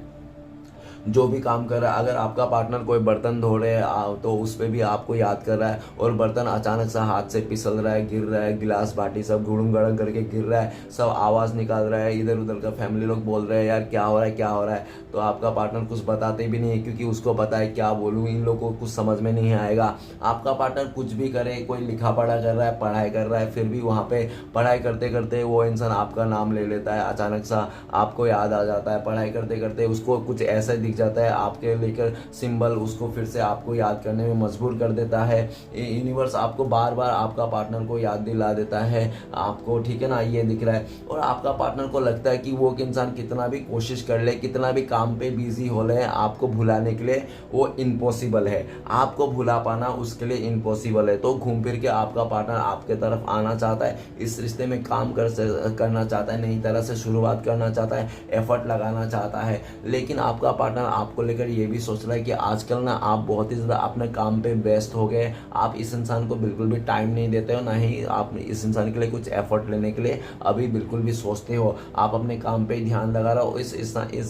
जो भी काम कर रहा है। अगर आपका पार्टनर कोई बर्तन धो रहे हैं तो उस पर भी आपको याद कर रहा है, और बर्तन अचानक से हाथ से फिसल रहा है, गिर रहा है, गिलास बाटी सब गुड़ुम गड़म करके गिर रहा है, सब आवाज़ निकाल रहा है, इधर उधर का फैमिली लोग बोल रहे हैं यार क्या हो रहा है क्या हो रहा है। तो आपका पार्टनर कुछ बताते भी नहीं है, क्योंकि उसको पता है क्या बोलूँ, इन लोगों को कुछ समझ में नहीं आएगा। आपका पार्टनर कुछ भी करे, कोई लिखा पढ़ा कर रहा है, पढ़ाई कर रहा है, फिर भी वहाँ पे पढ़ाई करते करते वो इंसान आपका नाम ले लेता है, अचानक सा आपको याद आ जाता है। पढ़ाई करते करते उसको कुछ ऐसा दिख जाता है आपके लेकर सिंबल, उसको फिर से आपको याद करने में मजबूर कर देता है। यूनिवर्स आपको बार बार आपका पार्टनर को याद दिला देता है आपको, ठीक है ना, ये दिख रहा है। और आपका पार्टनर को लगता है कि वो इंसान कितना भी कोशिश कर ले, कितना भी काम पे बिजी हो ले, आपको भुलाने के लिए वो इम्पॉसिबल है, आपको भुला पाना उसके लिए इम्पॉसिबल है। तो घूम फिर के आपका पार्टनर आपके तरफ आना चाहता है, इस रिश्ते में काम करना चाहता है, नई तरह से शुरुआत करना चाहता है, एफर्ट लगाना चाहता है। लेकिन आपका पार्टनर आपको लेकर ये भी सोच रहा है कि आजकल ना आप बहुत ही ज़्यादा अपने काम पे व्यस्त हो गए, आप इस इंसान को बिल्कुल भी टाइम नहीं देते हो, ना ही आप इस इंसान के लिए कुछ एफर्ट लेने के लिए अभी बिल्कुल भी सोचते हो। आप अपने काम पे ध्यान लगा रहे हो, इस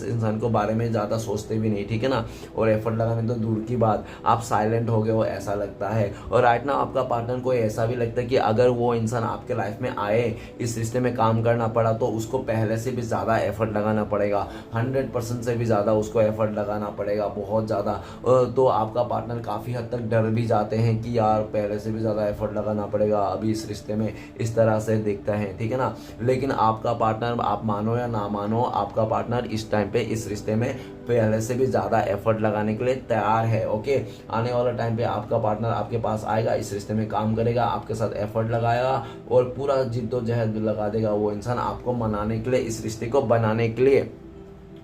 इंसान को बारे में ज़्यादा सोचते भी नहीं, ठीक है ना। और एफर्ट लगाने तो दूर की बात, आप साइलेंट हो गए हो ऐसा लगता है। और राइट ना आपका पार्टनर को ऐसा भी लगता है कि अगर वो इंसान आपके लाइफ में आए, इस रिश्ते में काम करना पड़ा, तो उसको पहले से भी ज़्यादा एफर्ट लगाना पड़ेगा, 100% से भी ज़्यादा उसको एफर्ट लगाना पड़ेगा, बहुत ज़्यादा। तो आपका पार्टनर काफ़ी हद तक डर भी जाते हैं कि यार पहले से भी ज़्यादा एफर्ट लगाना पड़ेगा अभी इस रिश्ते में, इस तरह से देखता है, ठीक है ना। लेकिन आपका पार्टनर, आप मानो या ना मानो, आपका पार्टनर इस टाइम पे इस रिश्ते में पहले से भी ज़्यादा एफर्ट लगाने के लिए तैयार है। ओके, आने वाला टाइम पे आपका पार्टनर आपके पास आएगा, इस रिश्ते में काम करेगा, आपके साथ एफर्ट लगाएगा, और पूरा जिद्दोजहद लगा देगा वो इंसान आपको मनाने के लिए, इस रिश्ते को बनाने के लिए।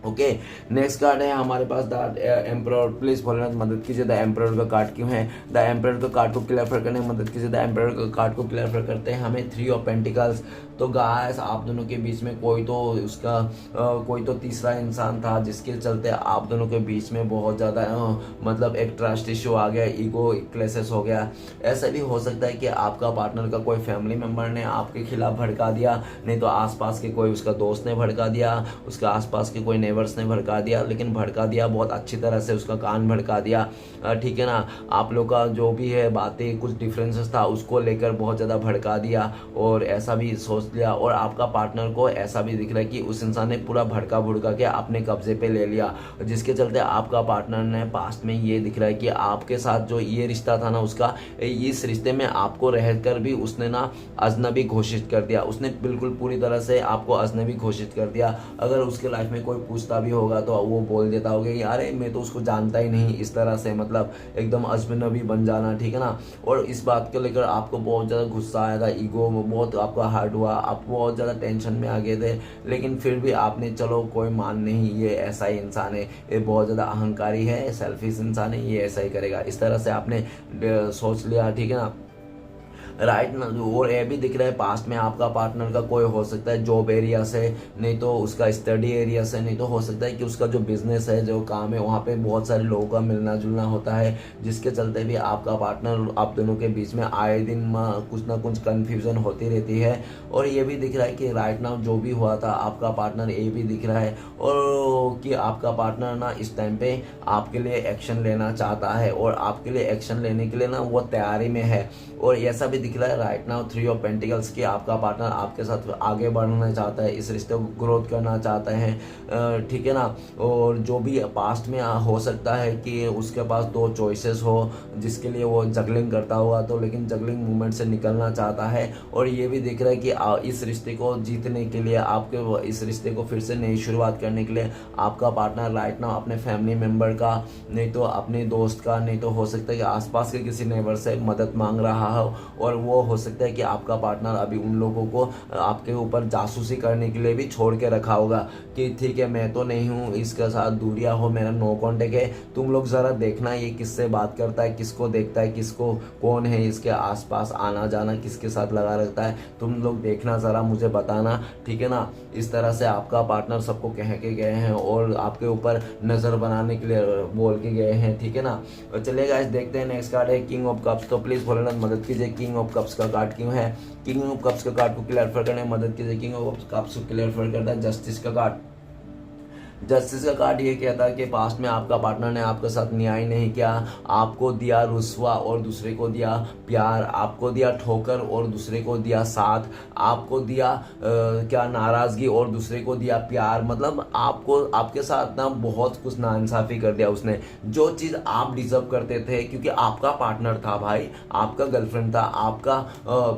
ओके। नेक्स्ट कार्ड है हमारे पास द एम्परर। प्लीज फॉलो मदद कीजिए, द एम्परर का कार्ड क्यों है। द एम्परर का कार्ड को क्लियर करने में मदद कीजिए। द एम्परर का कार्ड को क्लियर करते हैं हमें 3 ऑफ पेंटिकल्स। तो गाइस आप दोनों के बीच में कोई तो तीसरा इंसान था जिसके चलते आप दोनों के बीच में बहुत ज़्यादा मतलब एक ट्रस्ट इशू आ गया, ईगो क्लेशेस हो गया। ऐसा भी हो सकता है कि आपका पार्टनर का कोई फैमिली मेम्बर ने आपके खिलाफ भड़का दिया, नहीं तो आसपास के कोई उसका दोस्त ने भड़का दिया, उसका आसपास के कोई नेबर्स ने भड़का दिया, लेकिन भड़का दिया बहुत अच्छी तरह से, उसका कान भड़का दिया। ठीक है ना। आप लोग का जो भी है बातें कुछ डिफरेंसेस था उसको लेकर बहुत ज़्यादा भड़का दिया और ऐसा भी सोच लिया। और आपका पार्टनर को ऐसा भी दिख रहा है कि उस इंसान ने पूरा भड़का भुड़का के अपने कब्जे पे ले लिया, जिसके चलते आपका पार्टनर ने पास्ट में ये दिख रहा है कि आपके साथ जो ये रिश्ता था ना उसका, इस रिश्ते में आपको रहकर भी उसने ना अजनबी घोषित कर दिया। उसने बिल्कुल पूरी तरह से आपको अजनबी घोषित कर दिया। अगर उसके लाइफ में कोई पूछता भी होगा तो वो बोल देता होगा कि अरे मैं तो उसको जानता ही नहीं, इस तरह से मतलब एकदम अजनबी बन जाना। ठीक है ना। और इस बात को लेकर आपको बहुत ज़्यादा गुस्सा आया था, ईगो बहुत आपका हर्ट हुआ, आप बहुत ज़्यादा टेंशन में आ गए थे, लेकिन फिर भी आपने चलो कोई मान नहीं, ये ऐसा ही इंसान है, ये बहुत ज़्यादा अहंकारी है, सेल्फिश इंसान है, ये ऐसा ही करेगा, इस तरह से आपने सोच लिया। ठीक है ना। राइट ना। और ये भी दिख रहा है पास्ट में आपका पार्टनर का कोई हो सकता है जॉब एरिया से, नहीं तो उसका स्टडी एरिया से, नहीं तो हो सकता है कि उसका जो बिजनेस है, जो काम है, वहाँ पे बहुत सारे लोगों का मिलना जुलना होता है, जिसके चलते भी आपका पार्टनर आप दोनों के बीच में आए दिन कुछ ना कुछ कन्फ्यूजन होती रहती है। और ये भी दिख रहा है कि राइट नाउ जो भी हुआ था आपका पार्टनर, ये भी दिख रहा है और कि आपका पार्टनर ना इस टाइम पे आपके लिए एक्शन लेना चाहता है और आपके लिए एक्शन लेने के लिए ना वो तैयारी में है। और ऐसा भी दिख रहा है राइट नाउ 3 ऑफ पेंटिकल्स की आपका पार्टनर आपके साथ आगे बढ़ना चाहता है, इस रिश्ते को ग्रोथ करना चाहते हैं। ठीक है ना। और जो भी पास्ट में हो सकता है कि उसके पास 2 चॉइसेस हो जिसके लिए वो जगलिंग करता होगा, तो लेकिन जगलिंग मूवमेंट से निकलना चाहता है। और ये भी दिख रहा है कि इस रिश्ते को जीतने के लिए, आपके इस रिश्ते को फिर से नई शुरुआत करने के लिए आपका पार्टनर राइट नाउ अपने फैमिली मेम्बर का, नहीं तो अपने दोस्त का, नहीं तो हो सकता है कि आसपास के किसी नेबर से मदद मांग रहा हो। और वो हो सकता है कि आपका पार्टनर अभी उन लोगों को आपके ऊपर जासूसी करने के लिए भी छोड़ के रखा होगा कि ठीक है मैं तो नहीं हूँ, इसके साथ दूरिया हो, मेरा नो कॉन्टेक्ट है, तुम लोग ज़रा देखना ये किससे बात करता है, किसको देखता है, किसको कौन है इसके आसपास आना जाना, किसके साथ लगा रहता है, तुम लोग देखना ज़रा, मुझे बताना। ठीक है ना। इस तरह से आपका पार्टनर सबको कह के गए हैं और आपके ऊपर नज़र बनाने के लिए बोल के गए हैं। ठीक है ना। चलिए गाइस देखते हैं नेक्स्ट कार्ड है किंग ऑफ कप्स। तो प्लीज़ फॉलो मदद कीजिए, किंग ऑफ कप्स का कार्ड क्यों है। किंग ऑफ कप्स का कार्ड को क्लियर करने में मदद कीजिए। किंग ऑफ कप्स को क्लियर करता है जस्टिस का कार्ड। जस्टिस का कार्ड ये कहता है कि पास्ट में आपका पार्टनर ने आपके साथ न्याय नहीं किया, आपको दिया रुस्वा और दूसरे को दिया प्यार, आपको दिया ठोकर और दूसरे को दिया साथ, आपको दिया क्या नाराजगी और दूसरे को दिया प्यार। मतलब आपको आपके साथ ना बहुत कुछ नाइंसाफी कर दिया उसने। जो चीज़ आप डिजर्व करते थे, क्योंकि आपका पार्टनर था भाई, आपका गर्लफ्रेंड था, आपका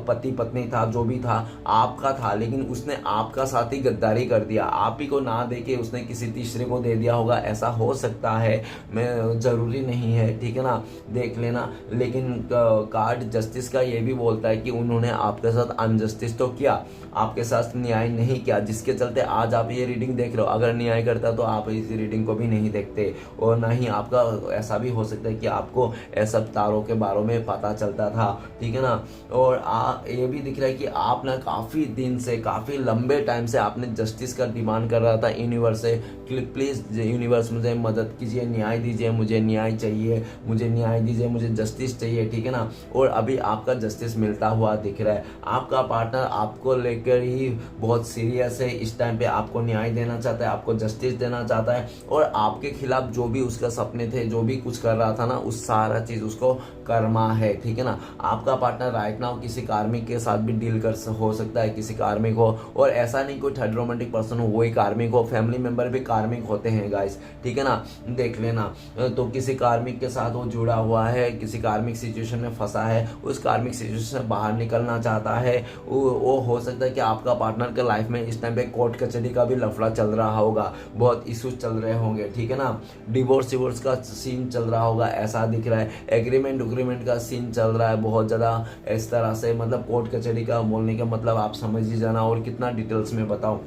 पति पत्नी था, जो भी था आपका था, लेकिन उसने आपका साथ ही गद्दारी कर दिया। आप ही को ना देके उसने किसी तीसरे को दे दिया होगा, ऐसा हो सकता है, मैं जरूरी नहीं है। ठीक है ना। देख लेना। लेकिन कार्ड जस्टिस का ये भी बोलता है कि उन्होंने आपके साथ अनजस्टिस तो किया, आपके साथ न्याय नहीं किया, जिसके चलते आज आप ये रीडिंग देख रहे हो। अगर न्याय करता तो आप इस रीडिंग को भी नहीं देखते और ना ही आपका ऐसा भी हो सकता है कि आपको ऐसा तारों के बारे में पता चलता था। ठीक है ना। और ये भी दिख रहा है कि आप ना काफ़ी दिन से, काफ़ी लंबे टाइम से आपने जस्टिस का डिमांड कर रहा था यूनिवर्स से कि प्लीज़ यूनिवर्स मुझे मदद कीजिए, न्याय दीजिए, मुझे न्याय चाहिए, मुझे न्याय दीजिए, मुझे जस्टिस चाहिए। ठीक है ना। और अभी आपका जस्टिस मिलता हुआ दिख रहा है। आपका पार्टनर आपको लेकर ही बहुत सीरियस है, इस टाइम पे आपको न्याय देना चाहता है, आपको जस्टिस देना चाहता है। और आपके खिलाफ जो भी उसका सपने थे, जो भी कुछ कर रहा था ना, उस सारा चीज़ उसको कर्मा है। ठीक है ना। आपका पार्टनर राइट नाउ किसी कार्मिक के साथ भी डील कर हो सकता है, किसी कार्मिक हो, और ऐसा नहीं कोई थर्ड रोमांटिक पर्सन हो वही कार्मिक हो, फैमिली मेंबर भी कार्मिक होते हैं गाइस। ठीक है ना। देख लेना। तो किसी कार्मिक के साथ वो जुड़ा हुआ है, किसी कार्मिक सिचुएशन में फंसा है, उस कार्मिक सिचुएशन से बाहर निकलना चाहता है। वो हो सकता है कि आपका पार्टनर के लाइफ में इस टाइम पे कोर्ट कचहरी का भी लफड़ा चल रहा होगा, बहुत इश्यूज चल रहे होंगे। ठीक है ना। डिवोर्स का सीन चल रहा होगा, ऐसा दिख रहा है। एग्रीमेंट का सीन चल रहा है बहुत ज़्यादा इस तरह से। मतलब कोर्ट कचहरी का बोलने का मतलब आप समझ ही जाना, और कितना डिटेल्स में बताऊं।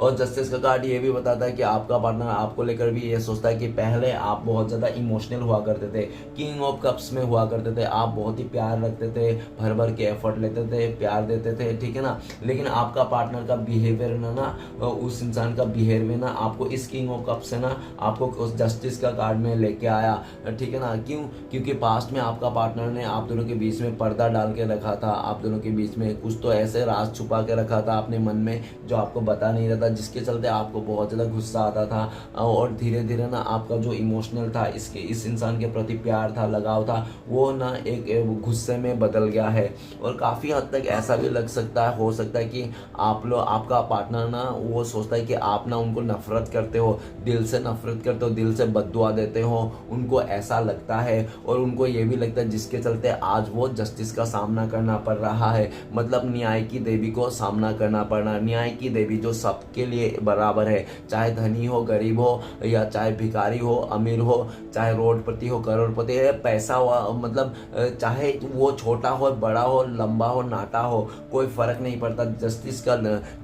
और जस्टिस का कार्ड ये भी बताता है कि आपका पार्टनर आपको लेकर भी ये सोचता है कि पहले आप बहुत ज़्यादा इमोशनल हुआ करते थे, किंग ऑफ कप्स में हुआ करते थे, आप बहुत ही प्यार रखते थे, भर भर के एफर्ट लेते थे, प्यार देते थे, ठीक है ना। लेकिन आपका पार्टनर का बिहेवियर ना उस इंसान का बिहेवियर ना आपको इस किंग ऑफ कप से ना आपको उस जस्टिस का कार्ड में लेके आया, ठीक है ना। क्यों? क्योंकि पास्ट में आपका पार्टनर ने आप दोनों के बीच में पर्दा डाल के रखा था, आप दोनों के बीच में कुछ तो ऐसे राज छुपा के रखा था अपने मन में जो आपको बता नहीं रहा था, जिसके चलते आपको बहुत ज़्यादा गुस्सा आता था और धीरे धीरे ना आपका जो इमोशनल था इस इंसान के प्रति प्यार था, लगाव था, वो ना एक गुस्से में बदल गया है। और काफ़ी हद तक ऐसा भी लग सकता है, हो सकता है कि आपका पार्टनर ना वो सोचता है कि आप ना उनको नफरत करते हो, दिल से नफरत करते हो, दिल से बद्दुआ देते हो, उनको ऐसा लगता है। और उनको ये भी लगता है जिसके चलते आज वो जस्टिस का सामना करना पड़ रहा है, मतलब न्याय की देवी को सामना करना पड़ रहा है। न्याय की देवी जो सबके लिए बराबर है, चाहे धनी हो, गरीब हो, या चाहे भिखारी हो, अमीर हो, चाहे रोडपति हो, करोड़पति है, पैसा हो, मतलब चाहे वो छोटा हो, बड़ा हो, लंबा हो, नाटा हो, कोई फर्क नहीं पड़ता।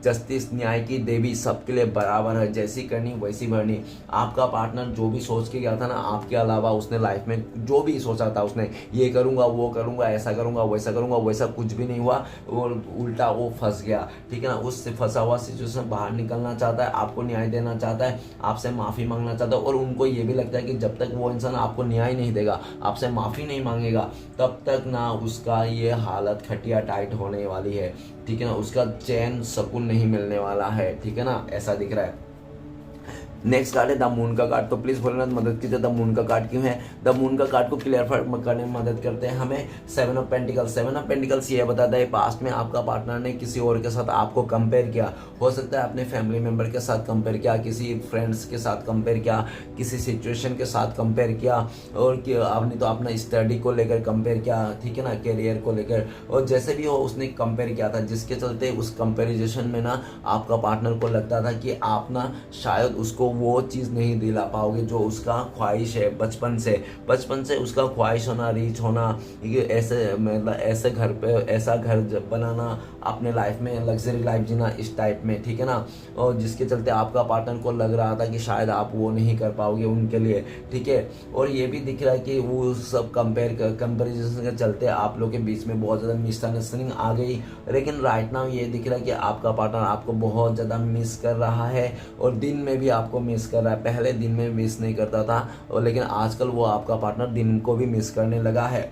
जस्टिस न्याय की देवी सबके लिए बराबर है, जैसी करनी वैसी भरनी। आपका पार्टनर जो भी सोच के गया था ना आपके अलावा, उसने लाइफ में जो भी सोचा था, उसने ये करूंगा, वो करूंगा, ऐसा करूंगा, वैसा करूंगा, वैसा कुछ भी नहीं हुआ, और उल्टा वो फंस गया, ठीक है ना। उससे फंसा हुआ सिचुएशन बाहर निकलना चाहता है, आपको न्याय देना चाहता है, आपसे माफी मांगना चाहता है। और उनको ये भी लगता है कि जब तक वो इंसान आपको न्याय नहीं देगा, आपसे माफी नहीं मांगेगा, तब तक ना उसका ये हालत खटिया टाइट होने वाली है, ठीक है ना। उसका चैन सुकून नहीं मिलने वाला है, ठीक है ना, ऐसा दिख रहा है। नेक्स्ट कार्ड है द मून का कार्ड। तो प्लीज भोलेनाथ मदद कीजिए, द मून का कार्ड क्यों है? द मून का कार्ड को क्लियर करने में मदद करते हैं हमें seven of pentacles. Seven of pentacles ये बताता है पास्ट में आपका पार्टनर ने किसी और के साथ आपको कंपेयर किया, हो सकता है अपने फैमिली मेंबर के साथ कंपेयर किया, किसी फ्रेंड्स के साथ कंपेयर किया, किसी सिचुएशन के साथ कंपेयर किया, और आपने तो अपना स्टडी को लेकर कंपेयर किया, ठीक है ना, करियर को लेकर, और जैसे भी हो उसने कंपेयर किया था, जिसके चलते उस कंपेरिजेशन में ना आपका पार्टनर को लगता था कि आप ना शायद उसको वो चीज़ नहीं दिला पाओगे जो उसका ख्वाहिश है बचपन से उसका ख्वाहिश होना, रीच होना, ऐसे मतलब ऐसे घर पे ऐसा घर बनाना, अपने लाइफ में लग्जरी लाइफ जीना, इस टाइप में, ठीक है ना। और जिसके चलते आपका पार्टनर को लग रहा था कि शायद आप वो नहीं कर पाओगे उनके लिए, ठीक है। और ये भी दिख रहा है कि वो सब कंपेरिजन के चलते आप लोग के बीच में बहुत ज़्यादा मिसअंडरस्टैंडिंग आ गई। लेकिन राइट नाउ ये दिख रहा है कि आपका पार्टनर आपको बहुत ज़्यादा मिस कर रहा है, और दिन में भी आपको मिस कर रहा है। पहले दिन में मिस नहीं करता था, और लेकिन आजकल वो आपका पार्टनर दिन को भी मिस करने लगा है।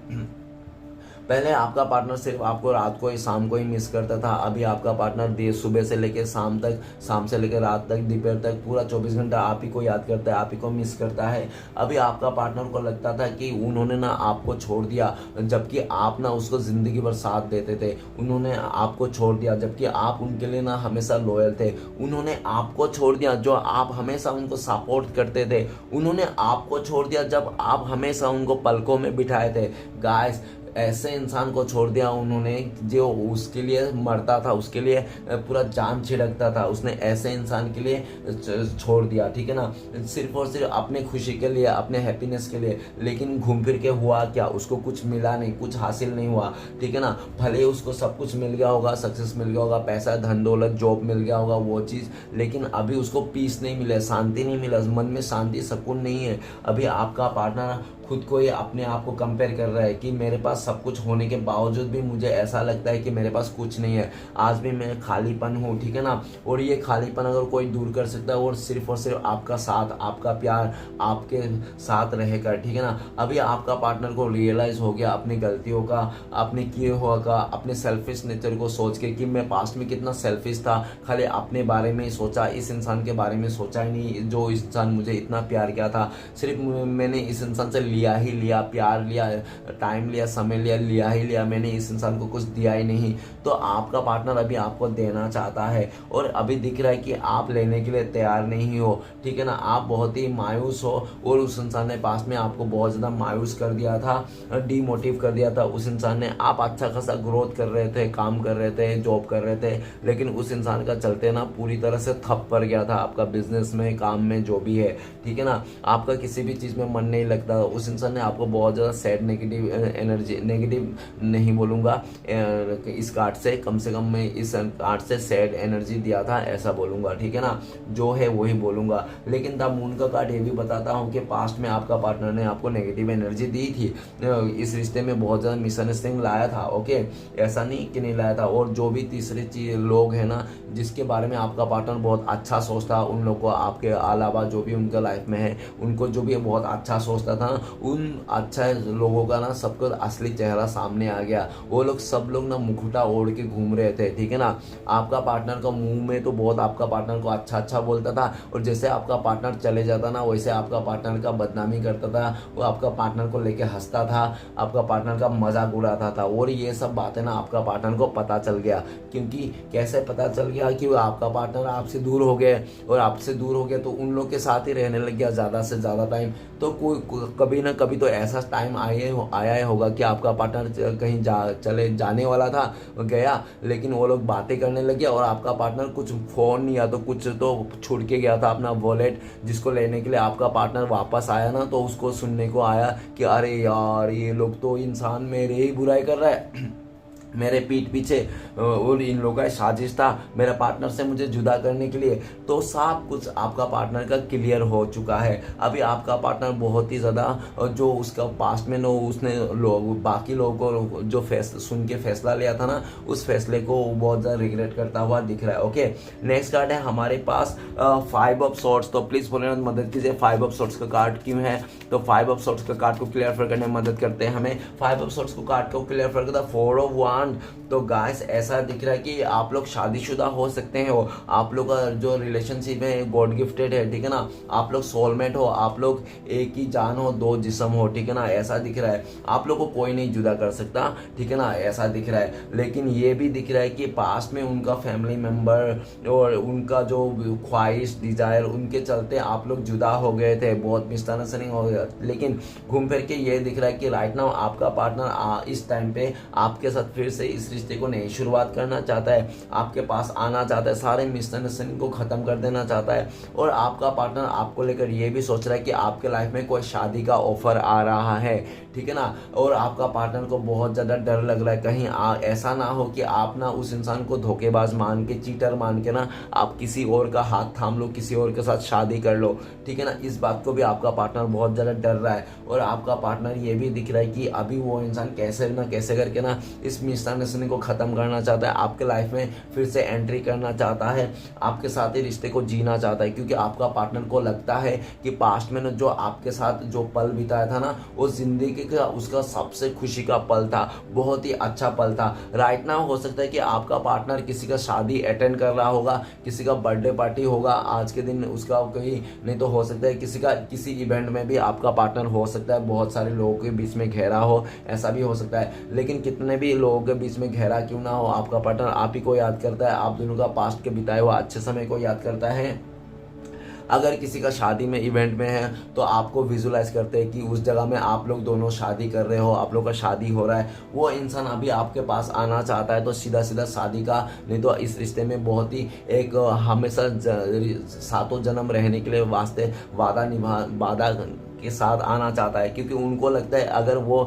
पहले आपका पार्टनर सिर्फ आपको रात को ही, शाम को ही मिस करता था, अभी आपका पार्टनर देर सुबह से लेकर शाम तक, शाम से लेकर रात तक, दोपहर तक, पूरा 24 घंटा आप ही को याद करता है, आप ही को मिस करता है। अभी आपका पार्टनर को लगता था कि उन्होंने ना आपको छोड़ दिया, जबकि आप ना उसको जिंदगी भर साथ देते थे। उन्होंने आपको छोड़ दिया जबकि आप उनके लिए ना हमेशा लॉयल थे। उन्होंने आपको छोड़ दिया जो आप हमेशा उनको सपोर्ट करते थे। उन्होंने आपको छोड़ दिया जब आप हमेशा उनको पलकों में बिठाए थे। गाइस, ऐसे इंसान को छोड़ दिया उन्होंने जो उसके लिए मरता था, उसके लिए पूरा जान छिड़कता था, उसने ऐसे इंसान के लिए छोड़ दिया, ठीक है ना, सिर्फ और सिर्फ अपने खुशी के लिए, अपने हैप्पीनेस के लिए। लेकिन घूम फिर के हुआ क्या? उसको कुछ मिला नहीं, कुछ हासिल नहीं हुआ, ठीक है ना। भले ही उसको सब कुछ मिल गया होगा, सक्सेस मिल गया होगा, पैसा, धन दौलत, जॉब मिल गया होगा, वो चीज़, लेकिन अभी उसको पीस नहीं मिला, शांति नहीं मिला, मन में शांति, सुकून नहीं है। अभी आपका पार्टनर खुद को ही अपने आप को कंपेयर कर रहा है कि मेरे पास सब कुछ होने के बावजूद भी मुझे ऐसा लगता है कि मेरे पास कुछ नहीं है, आज भी मैं खालीपन हूँ, ठीक है ना। और ये खालीपन अगर कोई दूर कर सकता है और सिर्फ आपका साथ, आपका प्यार आपके साथ रहेगा, ठीक है ना। अभी आपका पार्टनर को रियलाइज हो गया अपनी गलतियों का, अपने किए हुआ का, अपने सेल्फिश नेचर को सोच के कि मैं पास्ट में कितना सेल्फिश था, खाली अपने बारे में ही सोचा, इस इंसान के बारे में सोचा ही नहीं जो इंसान मुझे इतना प्यार किया था। सिर्फ मैंने इस इंसान से लिया ही लिया, प्यार लिया, टाइम लिया, समय लिया ही लिया, मैंने इस इंसान को कुछ दिया ही नहीं। तो आपका पार्टनर अभी आपको देना चाहता है और अभी दिख रहा है कि आप लेने के लिए तैयार नहीं हो, ठीक है ना। आप बहुत ही मायूस हो और उस इंसान ने पास में आपको बहुत ज़्यादा मायूस कर दिया था, डीमोटिव कर दिया था उस इंसान ने। आप अच्छा खासा ग्रोथ कर रहे थे, काम कर रहे थे, जॉब कर रहे थे, लेकिन उस इंसान का चलते ना पूरी तरह से थप पड़ गया था आपका बिजनेस में, काम में, जो भी है, ठीक है ना। आपका किसी भी चीज़ में मन नहीं लगता। उस इंसान ने आपको बहुत ज़्यादा सैड, नेगेटिव नहीं बोलूँगा इस कार्ड से, कम मैं इस कार्ड से सैड एनर्जी दिया था ऐसा बोलूँगा, ठीक है ना, जो है वही बोलूँगा। लेकिन द मून का कार्ड ये भी बताता हूँ कि पास्ट में आपका पार्टनर ने आपको नेगेटिव एनर्जी दी थी, इस रिश्ते में बहुत ज़्यादा मिसअंडरस्टैंडिंग लाया था, ओके, ऐसा नहीं कि नहीं लाया था। और जो भी तीसरे चीज लोग हैं ना जिसके बारे में आपका पार्टनर बहुत अच्छा सोचता, उन लोग को आपके अलावा जो भी उनका लाइफ में है उनको जो भी बहुत अच्छा सोचता था, उन अच्छा लोगों का ना सबका असली चेहरा सामने आ गया। वो लोग सब लोग ना मुखौटा ओढ़ के घूम रहे थे, ठीक है ना। आपका पार्टनर का मुंह में तो बहुत आपका पार्टनर को अच्छा बोलता था, और जैसे आपका पार्टनर चले जाता ना वैसे आपका पार्टनर का बदनामी करता था, वो आपका पार्टनर को लेके हंसता था, आपका पार्टनर का मजाक उड़ाता था। और ये सब बातें ना आपका पार्टनर को पता चल गया। क्योंकि कैसे पता चल गया कि आपका पार्टनर आपसे दूर हो गए, और आपसे दूर हो गया तो उन लोग के साथ ही रहने लग गया ज़्यादा से ज़्यादा टाइम। तो कोई कभी ना कभी तो ऐसा टाइम आया ही होगा कि आपका पार्टनर कहीं जाने वाला था, गया, लेकिन वो लोग बातें करने लगे और आपका पार्टनर कुछ फ़ोन या तो कुछ तो छूट के गया था अपना वॉलेट, जिसको लेने के लिए आपका पार्टनर वापस आया ना तो उसको सुनने को आया कि अरे यार ये लोग तो इंसान मेरे ही बुराई कर रहा है मेरे पीठ पीछे, और इन लोगों का साजिश था मेरे पार्टनर से मुझे जुदा करने के लिए। तो सब कुछ आपका पार्टनर का क्लियर हो चुका है। अभी आपका पार्टनर बहुत ही ज़्यादा जो उसका पास्ट में उसने बाकी लोगों को जो सुन के फैसला लिया था ना, उस फैसले को बहुत ज़्यादा रिग्रेट करता हुआ दिख रहा है, ओके। नेक्स्ट कार्ड है हमारे पास 5 ऑफ सॉर्ड्स। तो प्लीज़ बोले मदद कीजिए 5 ऑफ सॉर्ड्स का कार्ड क्यों है। तो 5 ऑफ सॉर्ड्स का कार्ड को क्लियर करने में मदद करते हैं हमें 5 ऑफ सॉर्ड्स को कार्ड को क्लियर करता 4 ऑफ वांड। तो गाइस ऐसा दिख रहा है कि आप लोग शादीशुदा हो सकते हैं, हो आप लोग का जो रिलेशनशिप है गॉड गिफ्टेड है, ठीक है ना। आप लोग सोलमेट हो, आप लोग एक ही जान हो दो जिस्म हो, ठीक है ना, ऐसा दिख रहा है। आप लोग को कोई नहीं जुदा कर सकता, ठीक है ना, ऐसा दिख रहा है। लेकिन ये भी दिख रहा है कि पास्ट में उनका फैमिली मेम्बर और उनका जो ख्वाहिश डिजायर उनके चलते आप लोग जुदा हो गए थे, बहुत मिसअंडरस्टैंडिंग हो गया। लेकिन घूम फिर के ये दिख रहा है कि राइट नाउ आपका पार्टनर इस टाइम पे आपके साथ फिर से इस रिश्ते को नई शुरुआत करना चाहता है, आपके पास आना चाहता है, सारे मिसअंडरस्टैंडिंग को खत्म कर देना चाहता है। और आपका पार्टनर आपको लेकर ये भी सोच रहा है कि आपके लाइफ में कोई शादी का ऑफर आ रहा है, ठीक है ना। और आपका पार्टनर को बहुत ज़्यादा डर लग रहा है कहीं ऐसा ना हो कि आप ना उस इंसान को धोखेबाज मान के, चीटर मान के ना आप किसी और का हाथ थाम लो, किसी और के साथ शादी कर लो, ठीक है ना। इस बात को भी आपका पार्टनर बहुत ज़्यादा डर रहा है। और आपका पार्टनर ये भी दिख रहा है कि अभी वो इंसान कैसे ना कैसे करके ना इस मिसअंडरस्टैंडिंग को ख़त्म करना चाहता है, आपके लाइफ में फिर से एंट्री करना चाहता है, आपके साथ ही रिश्ते को जीना चाहता है। क्योंकि आपका पार्टनर को लगता है कि पास्ट में जो आपके साथ जो पल बिताया था ना, वो जिंदगी का उसका सबसे खुशी का पल था, बहुत ही अच्छा पल था। राइट नाउ हो सकता है कि आपका पार्टनर किसी का शादी अटेंड कर रहा होगा, किसी का बर्थडे पार्टी होगा आज के दिन उसका, कहीं नहीं तो हो सकता है किसी इवेंट में भी आपका पार्टनर हो सकता है बहुत सारे लोगों के बीच में घेरा हो, ऐसा भी हो सकता है। लेकिन कितने भी लोगों के बीच में घेरा क्यों ना हो, आपका पार्टनर आप ही को याद करता है, आप दोनों का पास्ट के बिताए हुआ अच्छे समय को याद करता है। अगर किसी का शादी में इवेंट में है तो आपको विजुलाइज करते हैं कि उस जगह में आप लोग दोनों शादी कर रहे हो, आप लोग का शादी हो रहा है, वो इंसान अभी आपके पास आना चाहता है। तो सीधा सीधा शादी का नहीं तो इस रिश्ते में बहुत ही एक हमेशा सातों जन्म रहने के लिए वास्ते वादा के साथ आना चाहता है। क्योंकि उनको लगता है अगर वो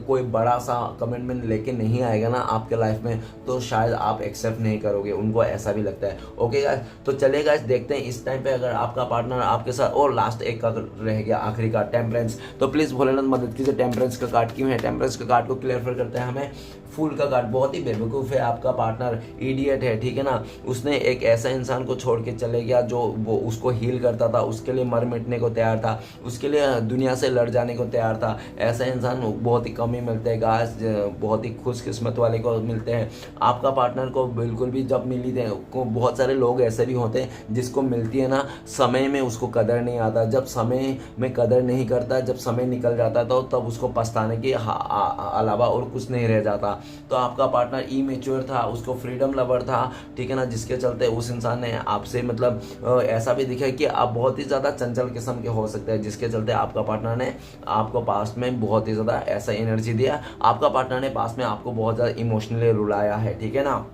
कोई बड़ा सा कमिटमेंट लेके नहीं आएगा ना आपके लाइफ में तो शायद आप एक्सेप्ट नहीं करोगे, उनको ऐसा भी लगता है। ओके गाइस, तो चलिए गाइस देखते हैं इस टाइम पे अगर आपका पार्टनर आपके साथ। और लास्ट एक का रह गया आखिरी का टेम्परेंस। तो प्लीज भोलेनाथ मदद कीजिए, टेम्परेंस का कार्ड क्यों है। टेम्परेंस का कार्ड को क्लियर करते हैं हमें फूल का कार्ड। बहुत ही बेवकूफ़ है आपका पार्टनर, इडियट है, ठीक है ना। उसने एक ऐसा इंसान को छोड़ के चले गया जो वो उसको हील करता था, उसके लिए मर मिटने को तैयार था, उसके लिए दुनिया से लड़ जाने को तैयार था। ऐसा इंसान बहुत ही कम ही मिलते हैं गाइस, बहुत ही खुशकिस्मत वाले को मिलते हैं। आपका पार्टनर को बिल्कुल भी जब मिली थे, बहुत सारे लोग ऐसे भी होते हैं जिसको मिलती है ना समय में उसको कदर नहीं आता। जब समय में कदर नहीं करता, जब समय निकल जाता तो तब उसको पछताने के अलावा और कुछ नहीं रह जाता। तो आपका पार्टनर इमेच्योर था, उसको फ्रीडम लवर था, ठीक है ना, जिसके चलते उस इंसान ने आपसे मतलब ऐसा भी दिखा कि आप बहुत ही ज़्यादा चंचल किस्म के हो सकते हैं, जिसके चलते आपका पार्टनर ने आपको पास्ट में बहुत ही ज़्यादा ऐसा एनर्जी दिया। आपका पार्टनर ने पास्ट में आपको बहुत ज़्यादा इमोशनली रुलाया है, ठीक है ना।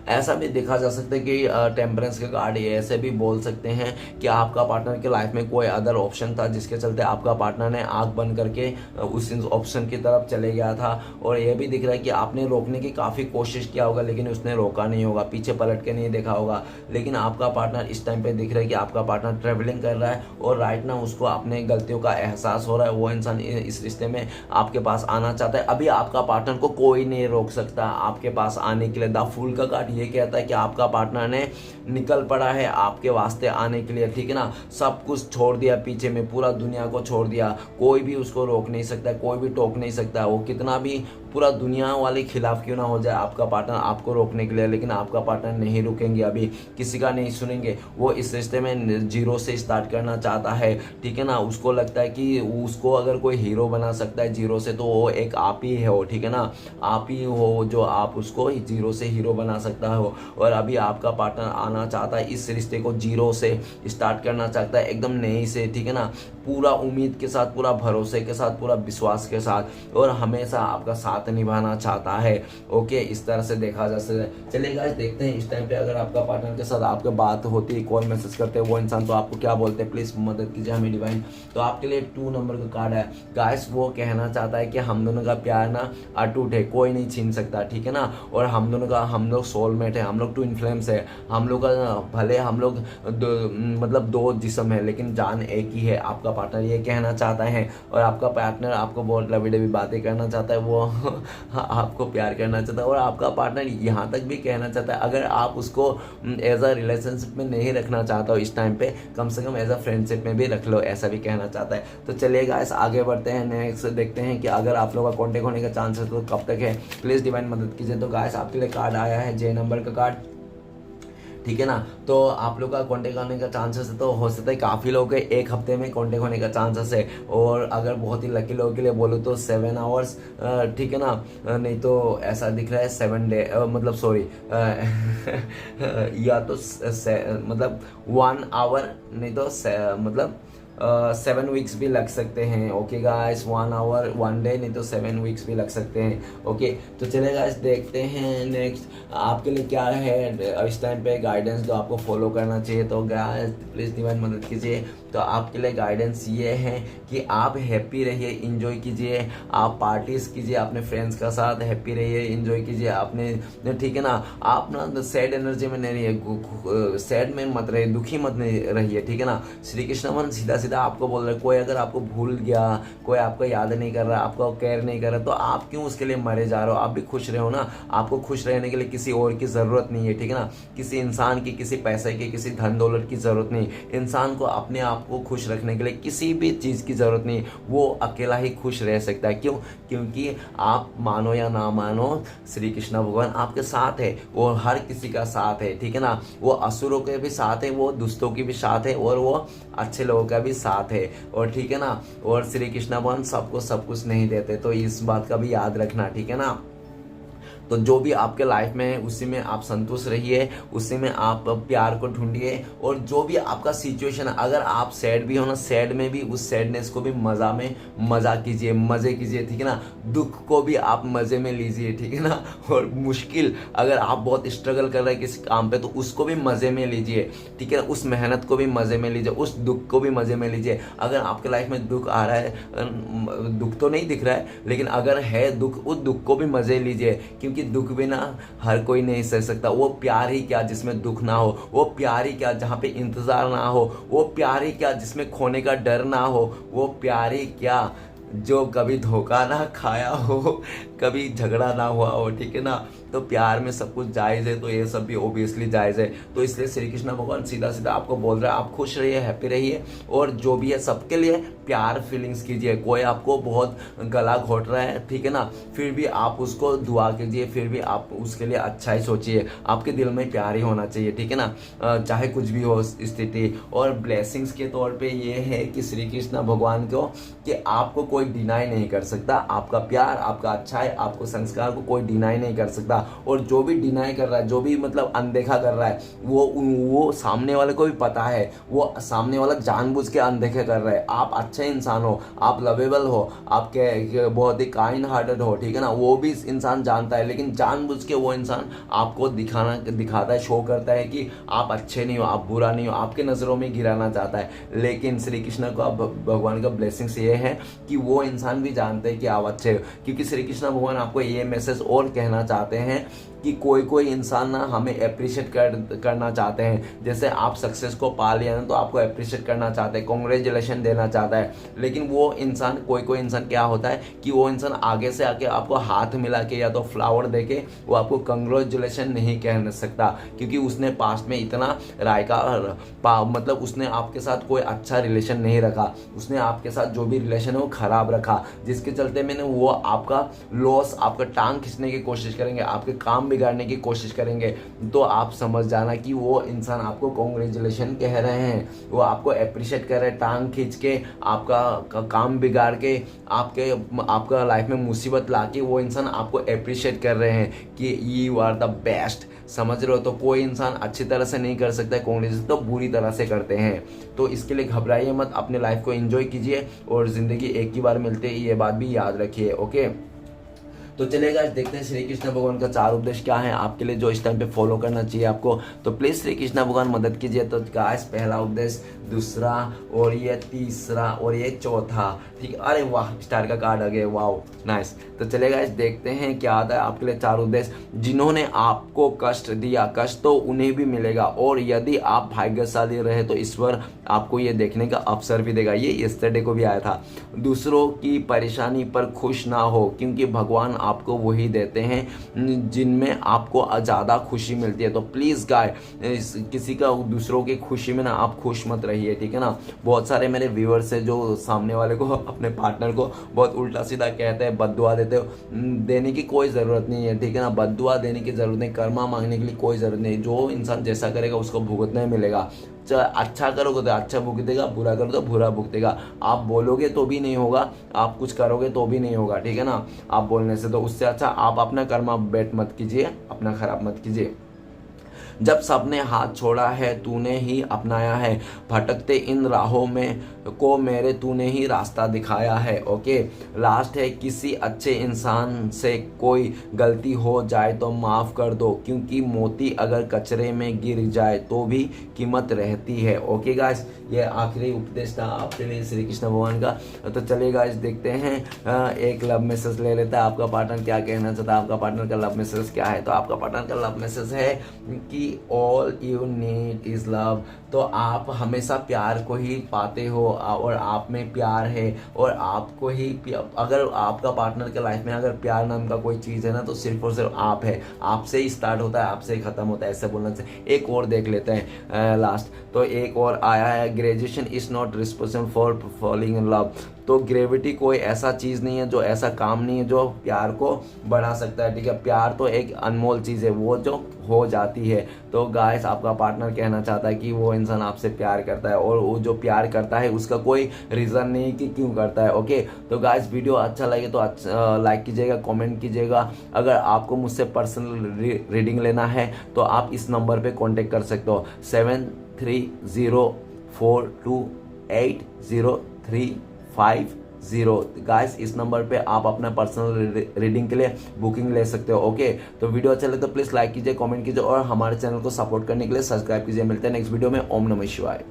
ऐसा भी देखा जा सकता है कि टेम्परेंस के कार्ड ये ऐसे भी बोल सकते हैं कि आपका पार्टनर के लाइफ में कोई अदर ऑप्शन था जिसके चलते आपका पार्टनर ने आंख बंद करके उस ऑप्शन की तरफ चले गया था। और ये भी दिख रहा है कि आपने रोकने की काफ़ी कोशिश किया होगा लेकिन उसने रोका नहीं होगा, पीछे पलट के नहीं देखा होगा। लेकिन आपका पार्टनर इस टाइम पे दिख रहा है कि आपका पार्टनर ट्रेवलिंग कर रहा है और राइट ना उसको अपने गलतियों का एहसास हो रहा है। वो इंसान इस रिश्ते में आपके पास आना चाहता है। अभी आपका पार्टनर को कोई नहीं रोक सकता आपके पास आने के लिए। द फूल का कार्ड ये कहता है कि आपका पार्टनर ने निकल पड़ा है आपके वास्ते आने के लिए, ठीक है ना। सब कुछ छोड़ दिया पीछे में, पूरा दुनिया को छोड़ दिया, कोई भी उसको रोक नहीं सकता, कोई भी टोक नहीं सकता। वो कितना भी पूरा दुनिया वाले खिलाफ क्यों ना हो जाए आपका पार्टनर आपको रोकने के लिए, लेकिन आपका पार्टनर नहीं रुकेंगे, अभी किसी का नहीं सुनेंगे। वो इस रिश्ते में जीरो से स्टार्ट करना चाहता है, ठीक है ना। उसको लगता है कि उसको अगर कोई हीरो बना सकता है जीरो से तो वो एक आप ही हो, ठीक है ना। आप ही हो जो आप उसको जीरो से हीरो बना सकता हो। और अभी आपका पार्टनर आना चाहता है, इस रिश्ते को जीरो से स्टार्ट करना चाहता है, एकदम नई से, ठीक है ना। पूरा उम्मीद के साथ, पूरा भरोसे के साथ, पूरा विश्वास के साथ, और हमेशा आपका साथ निभाना चाहता है। ओके, इस तरह से देखा जा सकता है। चलिए गाइस देखते हैं इस टाइम पे अगर आपका पार्टनर के साथ आपके बात होती है, कॉल मैसेज करते हैं वो इंसान, तो आपको क्या बोलते हैं, प्लीज मदद कीजिए हमें डिवाइन। तो आपके लिए 2 नंबर का कार्ड है गाइस। वो कहना चाहता है कि हम दोनों का प्यार ना अटूट है, कोई नहीं छीन सकता, ठीक है ना। और हम लोग सोलमेट है, हम लोग ट्विन फ्लेम्स है। हम लोग का भले हम लोग मतलब 2 जिस्म है लेकिन जान एक ही है। आपका पार्टनर ये कहना चाहता है। और आपका पार्टनर आपको बहुत लवी डबी बातें करना चाहता है, वो आपको प्यार करना चाहता है। और आपका पार्टनर यहाँ तक भी कहना चाहता है अगर आप उसको एज अ रिलेशनशिप में नहीं रखना चाहता हो इस टाइम पे, कम से कम एज अ फ्रेंडशिप में भी रख लो, ऐसा भी कहना चाहता है। तो चलिए गाइस आगे बढ़ते हैं, नेक्स्ट देखते हैं कि अगर आप लोगों का कॉन्टेक्ट होने का चांस है तो कब तक है, प्लीज डिवाइन मदद कीजिए। तो गाइस आपके लिए कार्ड आया है J नंबर का कार्ड, ठीक है ना। तो आप लोग का कॉन्टेक्ट होने का चांसेस है, तो हो सकता है काफ़ी लोगों के 1 हफ्ते में कॉन्टेक्ट होने का चांसेस है। और अगर बहुत ही लकी लोगों के लिए बोलो तो 7 आवर्स, ठीक है ना। नहीं तो ऐसा दिख रहा है 7 डे, मतलब सॉरी या तो मतलब 1 आवर, नहीं तो मतलब 7 वीक्स भी लग सकते हैं। ओके गाइस, 1 आवर 1 डे, नहीं तो 7 वीक्स भी लग सकते हैं। ओके, तो चलिए गाइस देखते हैं नेक्स्ट आपके लिए क्या है इस टाइम पे गाइडेंस जो आपको फॉलो करना चाहिए। तो गाइस प्लीज डिवाइन मदद कीजिए। तो आपके लिए गाइडेंस ये है कि आप हैप्पी रहिए, इंजॉय कीजिए, आप पार्टीज कीजिए अपने फ्रेंड्स का साथ, हैप्पी रहिए, इंजॉय कीजिए आपने, ठीक है ना। आप ना सैड एनर्जी में नहीं रहिए, सैड में मत रहिए, दुखी मत नहीं रहिए, ठीक है ना। श्री कृष्ण मन सीधा सीधा आपको बोल रहे, कोई अगर आपको भूल गया, कोई आपको याद नहीं कर रहा, आपको केयर नहीं कर रहा, तो आप क्यों उसके लिए मरे जा रहे हो। आप भी खुश रहो ना। आपको खुश रहने के लिए किसी और की जरूरत नहीं है, ठीक है ना। किसी इंसान की, किसी पैसे की, किसी धन दौलत की जरूरत नहीं। इंसान को अपने आप को खुश रखने के लिए किसी भी चीज की जरूरत नहीं, वो अकेला ही खुश रह सकता है। क्यों? क्योंकि आप मानो या ना मानो, श्री कृष्ण भगवान आपके साथ है, वो हर किसी का साथ है, ठीक है ना। वो असुरों के भी साथ है, वो दुष्टों की भी साथ है, और वो अच्छे लोगों का भी साथ है, और ठीक है ना। और श्री कृष्ण भगवान सबको सब कुछ नहीं देते, तो इस बात का भी याद रखना, ठीक है ना। तो जो भी आपके लाइफ में है उसी में आप संतुष्ट रहिए, उसी में आप प्यार को ढूंढिए। और जो भी आपका सिचुएशन है, अगर आप सैड भी हो ना, सैड में भी उस सैडनेस को भी मजा में मजा कीजिए, मजे कीजिए, ठीक है ना। दुख को भी आप मजे में लीजिए, ठीक है ना। और मुश्किल, अगर आप बहुत स्ट्रगल कर रहे हैं किसी काम पे, तो उसको भी मजे में लीजिए, ठीक है। उस मेहनत को भी मजे में लीजिए, उस दुख को भी मजे में लीजिए। अगर आपके लाइफ में दुख आ रहा है, दुख तो नहीं दिख रहा है, लेकिन अगर है दुख, उस दुख को भी मजे लीजिए, क्योंकि दुख भी ना हर कोई नहीं सह सकता। वो प्यार ही क्या जिसमें दुख ना हो, वो प्यार ही क्या जहाँ पे इंतजार ना हो, वो प्यार ही क्या जिसमें खोने का डर ना हो, वो प्यार ही क्या जो कभी धोखा ना खाया हो, कभी झगड़ा ना हुआ हो, ठीक है ना। तो प्यार में सब कुछ जायज़ है, तो ये सब भी ओबियसली जायज़ है। तो इसलिए श्री कृष्ण भगवान सीधा सीधा आपको बोल रहा है, आप खुश रहिए, हैप्पी रहिए, और जो भी है सबके लिए प्यार फीलिंग्स कीजिए। कोई आपको बहुत गला घोट रहा है, ठीक है ना, फिर भी आप उसको दुआ कीजिए, फिर भी आप उसके लिए अच्छा ही सोचिए। आपके दिल में प्यार ही होना चाहिए, ठीक है ना, चाहे कुछ भी हो स्थिति। और ब्लेसिंग्स के तौर पे ये है कि श्री कृष्ण भगवान को कि आपको कोई डिनाई नहीं कर सकता, आपका प्यार, आपका अच्छा है, आपको संस्कार को कोई डिनाई नहीं कर सकता। सकता। और जो भी डिनाई कर रहा है, जो भी मतलब अनदेखा कर रहा है, वो सामने वाले को भी पता है, वो सामने वाला जानबूझ के अनदेखे कर रहा है। आप अच्छे इंसान हो, आप लवेबल हो, आप बहुत ही काइंड हार्टेड हो, ठीक है ना, वो भी इंसान जानता है, लेकिन जानबूझ के वो इंसान आपको दिखाता है, शो करता है कि आप अच्छे नहीं हो, आप बुरा नहीं हो, आपके नज़रों में गिराना चाहता है। लेकिन श्री कृष्ण का भगवान का ब्लेसिंग्स ये है कि वो इंसान भी जानते हैं कि आप अच्छे हो, क्योंकि श्री कृष्ण भगवान आपको ये मैसेज और कहना चाहते हैं कि कोई इंसान ना हमें अप्रिशिएट करना चाहते हैं। जैसे आप सक्सेस को पा लिया ना, तो आपको अप्रिशिएट करना चाहते हैं, कॉन्ग्रेचुलेशन देना चाहता है। लेकिन वो इंसान कोई इंसान क्या होता है कि वो इंसान आगे से आके आपको हाथ मिला के या तो फ्लावर दे के वो आपको कॉन्ग्रेचुलेशन नहीं कह सकता, क्योंकि उसने पास्ट में इतना मतलब उसने आपके साथ कोई अच्छा रिलेशन नहीं रखा, उसने आपके साथ जो भी रिलेशन है वो खराब रखा, जिसके चलते मैंने वो आपका लॉस, आपका टांग खींचने की कोशिश करेंगे, आपके काम बिगाड़ने की कोशिश करेंगे। तो आप समझ जाना कि वो इंसान आपको कॉन्ग्रेचुलेशन कह रहे हैं, वो आपको अप्रिशिएट कर रहे हैं, टांग खींच के आपका काम बिगाड़ के आपका लाइफ में मुसीबत ला के वो इंसान आपको अप्रिशिएट कर रहे हैं कि यू आर द बेस्ट। समझ रहे हो? तो कोई इंसान अच्छी तरह से नहीं कर सकता है कॉन्ग्रेचुलेशन, तो बुरी तरह से करते हैं। तो इसके लिए घबराइए मत, अपने लाइफ को एंजॉय कीजिए, और जिंदगी एक ही बार मिलती है, ये बात भी याद रखिए। ओके, तो चलिए गाइस देखते हैं श्री कृष्ण भगवान का 4 उपदेश क्या है आपके लिए, जो इस टाइम पे फॉलो करना चाहिए आपको। तो प्लीज श्री कृष्ण भगवान मदद कीजिए। तो गाइस पहला उपदेश, दूसरा, और ये तीसरा, और ये चौथा, ठीक है। अरे वाह, स्टार का कार्ड आ गया, वाह नाइस। तो चलिए गाइस देखते हैं क्या आता है आपके लिए 4 उपदेश। जिन्होंने आपको कष्ट दिया, कष्ट तो उन्हें भी मिलेगा, और यदि आप भाग्यशाली रहे तो ईश्वर आपको ये देखने का अवसर भी देगा। ये यस्टरडे को भी आया था। दूसरों की परेशानी पर खुश ना हो, क्योंकि भगवान आपको वही देते हैं जिनमें आपको ज़्यादा खुशी मिलती है। तो प्लीज़ गाय, किसी का दूसरों की खुशी में ना आप खुश मत रहिए, ठीक है ना। बहुत सारे मेरे व्यूअर्स है जो सामने वाले को, अपने पार्टनर को बहुत उल्टा सीधा कहते हैं, बद्दुआ देते हो। देने की कोई ज़रूरत नहीं है, ठीक है ना। बद्दुआ देने की ज़रूरत नहीं, कर्मा मांगने के लिए कोई ज़रूरत नहीं। जो इंसान जैसा करेगा उसको भुगतना मिलेगा। अच्छा करोगे तो अच्छा भुगतेगा, बुरा करोगे तो बुरा भुगतेगा। आप बोलोगे तो भी नहीं होगा, आप कुछ करोगे तो भी नहीं होगा, ठीक है ना, आप बोलने से। तो उससे अच्छा आप अपना कर्मा बेट मत कीजिए, अपना खराब मत कीजिए। जब सबने हाथ छोड़ा है तूने ही अपनाया है, भटकते इन राहों में को मेरे तूने ही रास्ता दिखाया है। ओके, लास्ट है, किसी अच्छे इंसान से कोई गलती हो जाए तो माफ़ कर दो, क्योंकि मोती अगर कचरे में गिर जाए तो भी कीमत रहती है। ओके गाइस, ये आखिरी उपदेश था आपके लिए श्री कृष्ण भगवान का। तो चलिए गाइस देखते हैं, एक लव मैसेज ले लेता है। आपका पार्टनर क्या कहना चाहता है, आपका पार्टनर का लव मैसेज क्या है। तो आपका पार्टनर का लव मैसेज है कि all you need is love. तो आप हमेशा प्यार को ही पाते हो, और आप में प्यार है, और आपको ही अगर आपका पार्टनर के लाइफ में अगर प्यार नाम का कोई चीज़ है ना, तो सिर्फ और सिर्फ आप है। आपसे ही स्टार्ट होता है, आपसे ही खत्म होता है, ऐसे बोलना चाहिए। एक और देख लेते हैं लास्ट। तो एक और आया है, graduation is not responsible for falling in love. तो ग्रेविटी कोई ऐसा चीज़ नहीं है, जो ऐसा काम नहीं है जो प्यार को बढ़ा सकता है, ठीक है। प्यार तो एक अनमोल चीज़ है, वो जो हो जाती है। तो गाइस आपका पार्टनर कहना चाहता है कि वो इंसान आपसे प्यार करता है, और वो जो प्यार करता है उसका कोई रीज़न नहीं कि क्यों करता है। ओके, तो गाइस वीडियो अच्छा लगे तो लाइक कीजिएगा, कमेंट कीजिएगा। अगर आपको मुझसे पर्सनल रीडिंग लेना है तो आप इस नंबर पे कांटेक्ट कर सकते हो, 7304280350। गाइस इस नंबर पे आप अपना पर्सनल रीडिंग के लिए बुकिंग ले सकते हो। ओके, तो वीडियो अच्छा लगे तो प्लीज़ लाइक कीजिए, कमेंट कीजिए, और हमारे चैनल को सपोर्ट करने के लिए सब्सक्राइब कीजिए। मिलते हैं नेक्स्ट वीडियो में। ओम नमः शिवाय।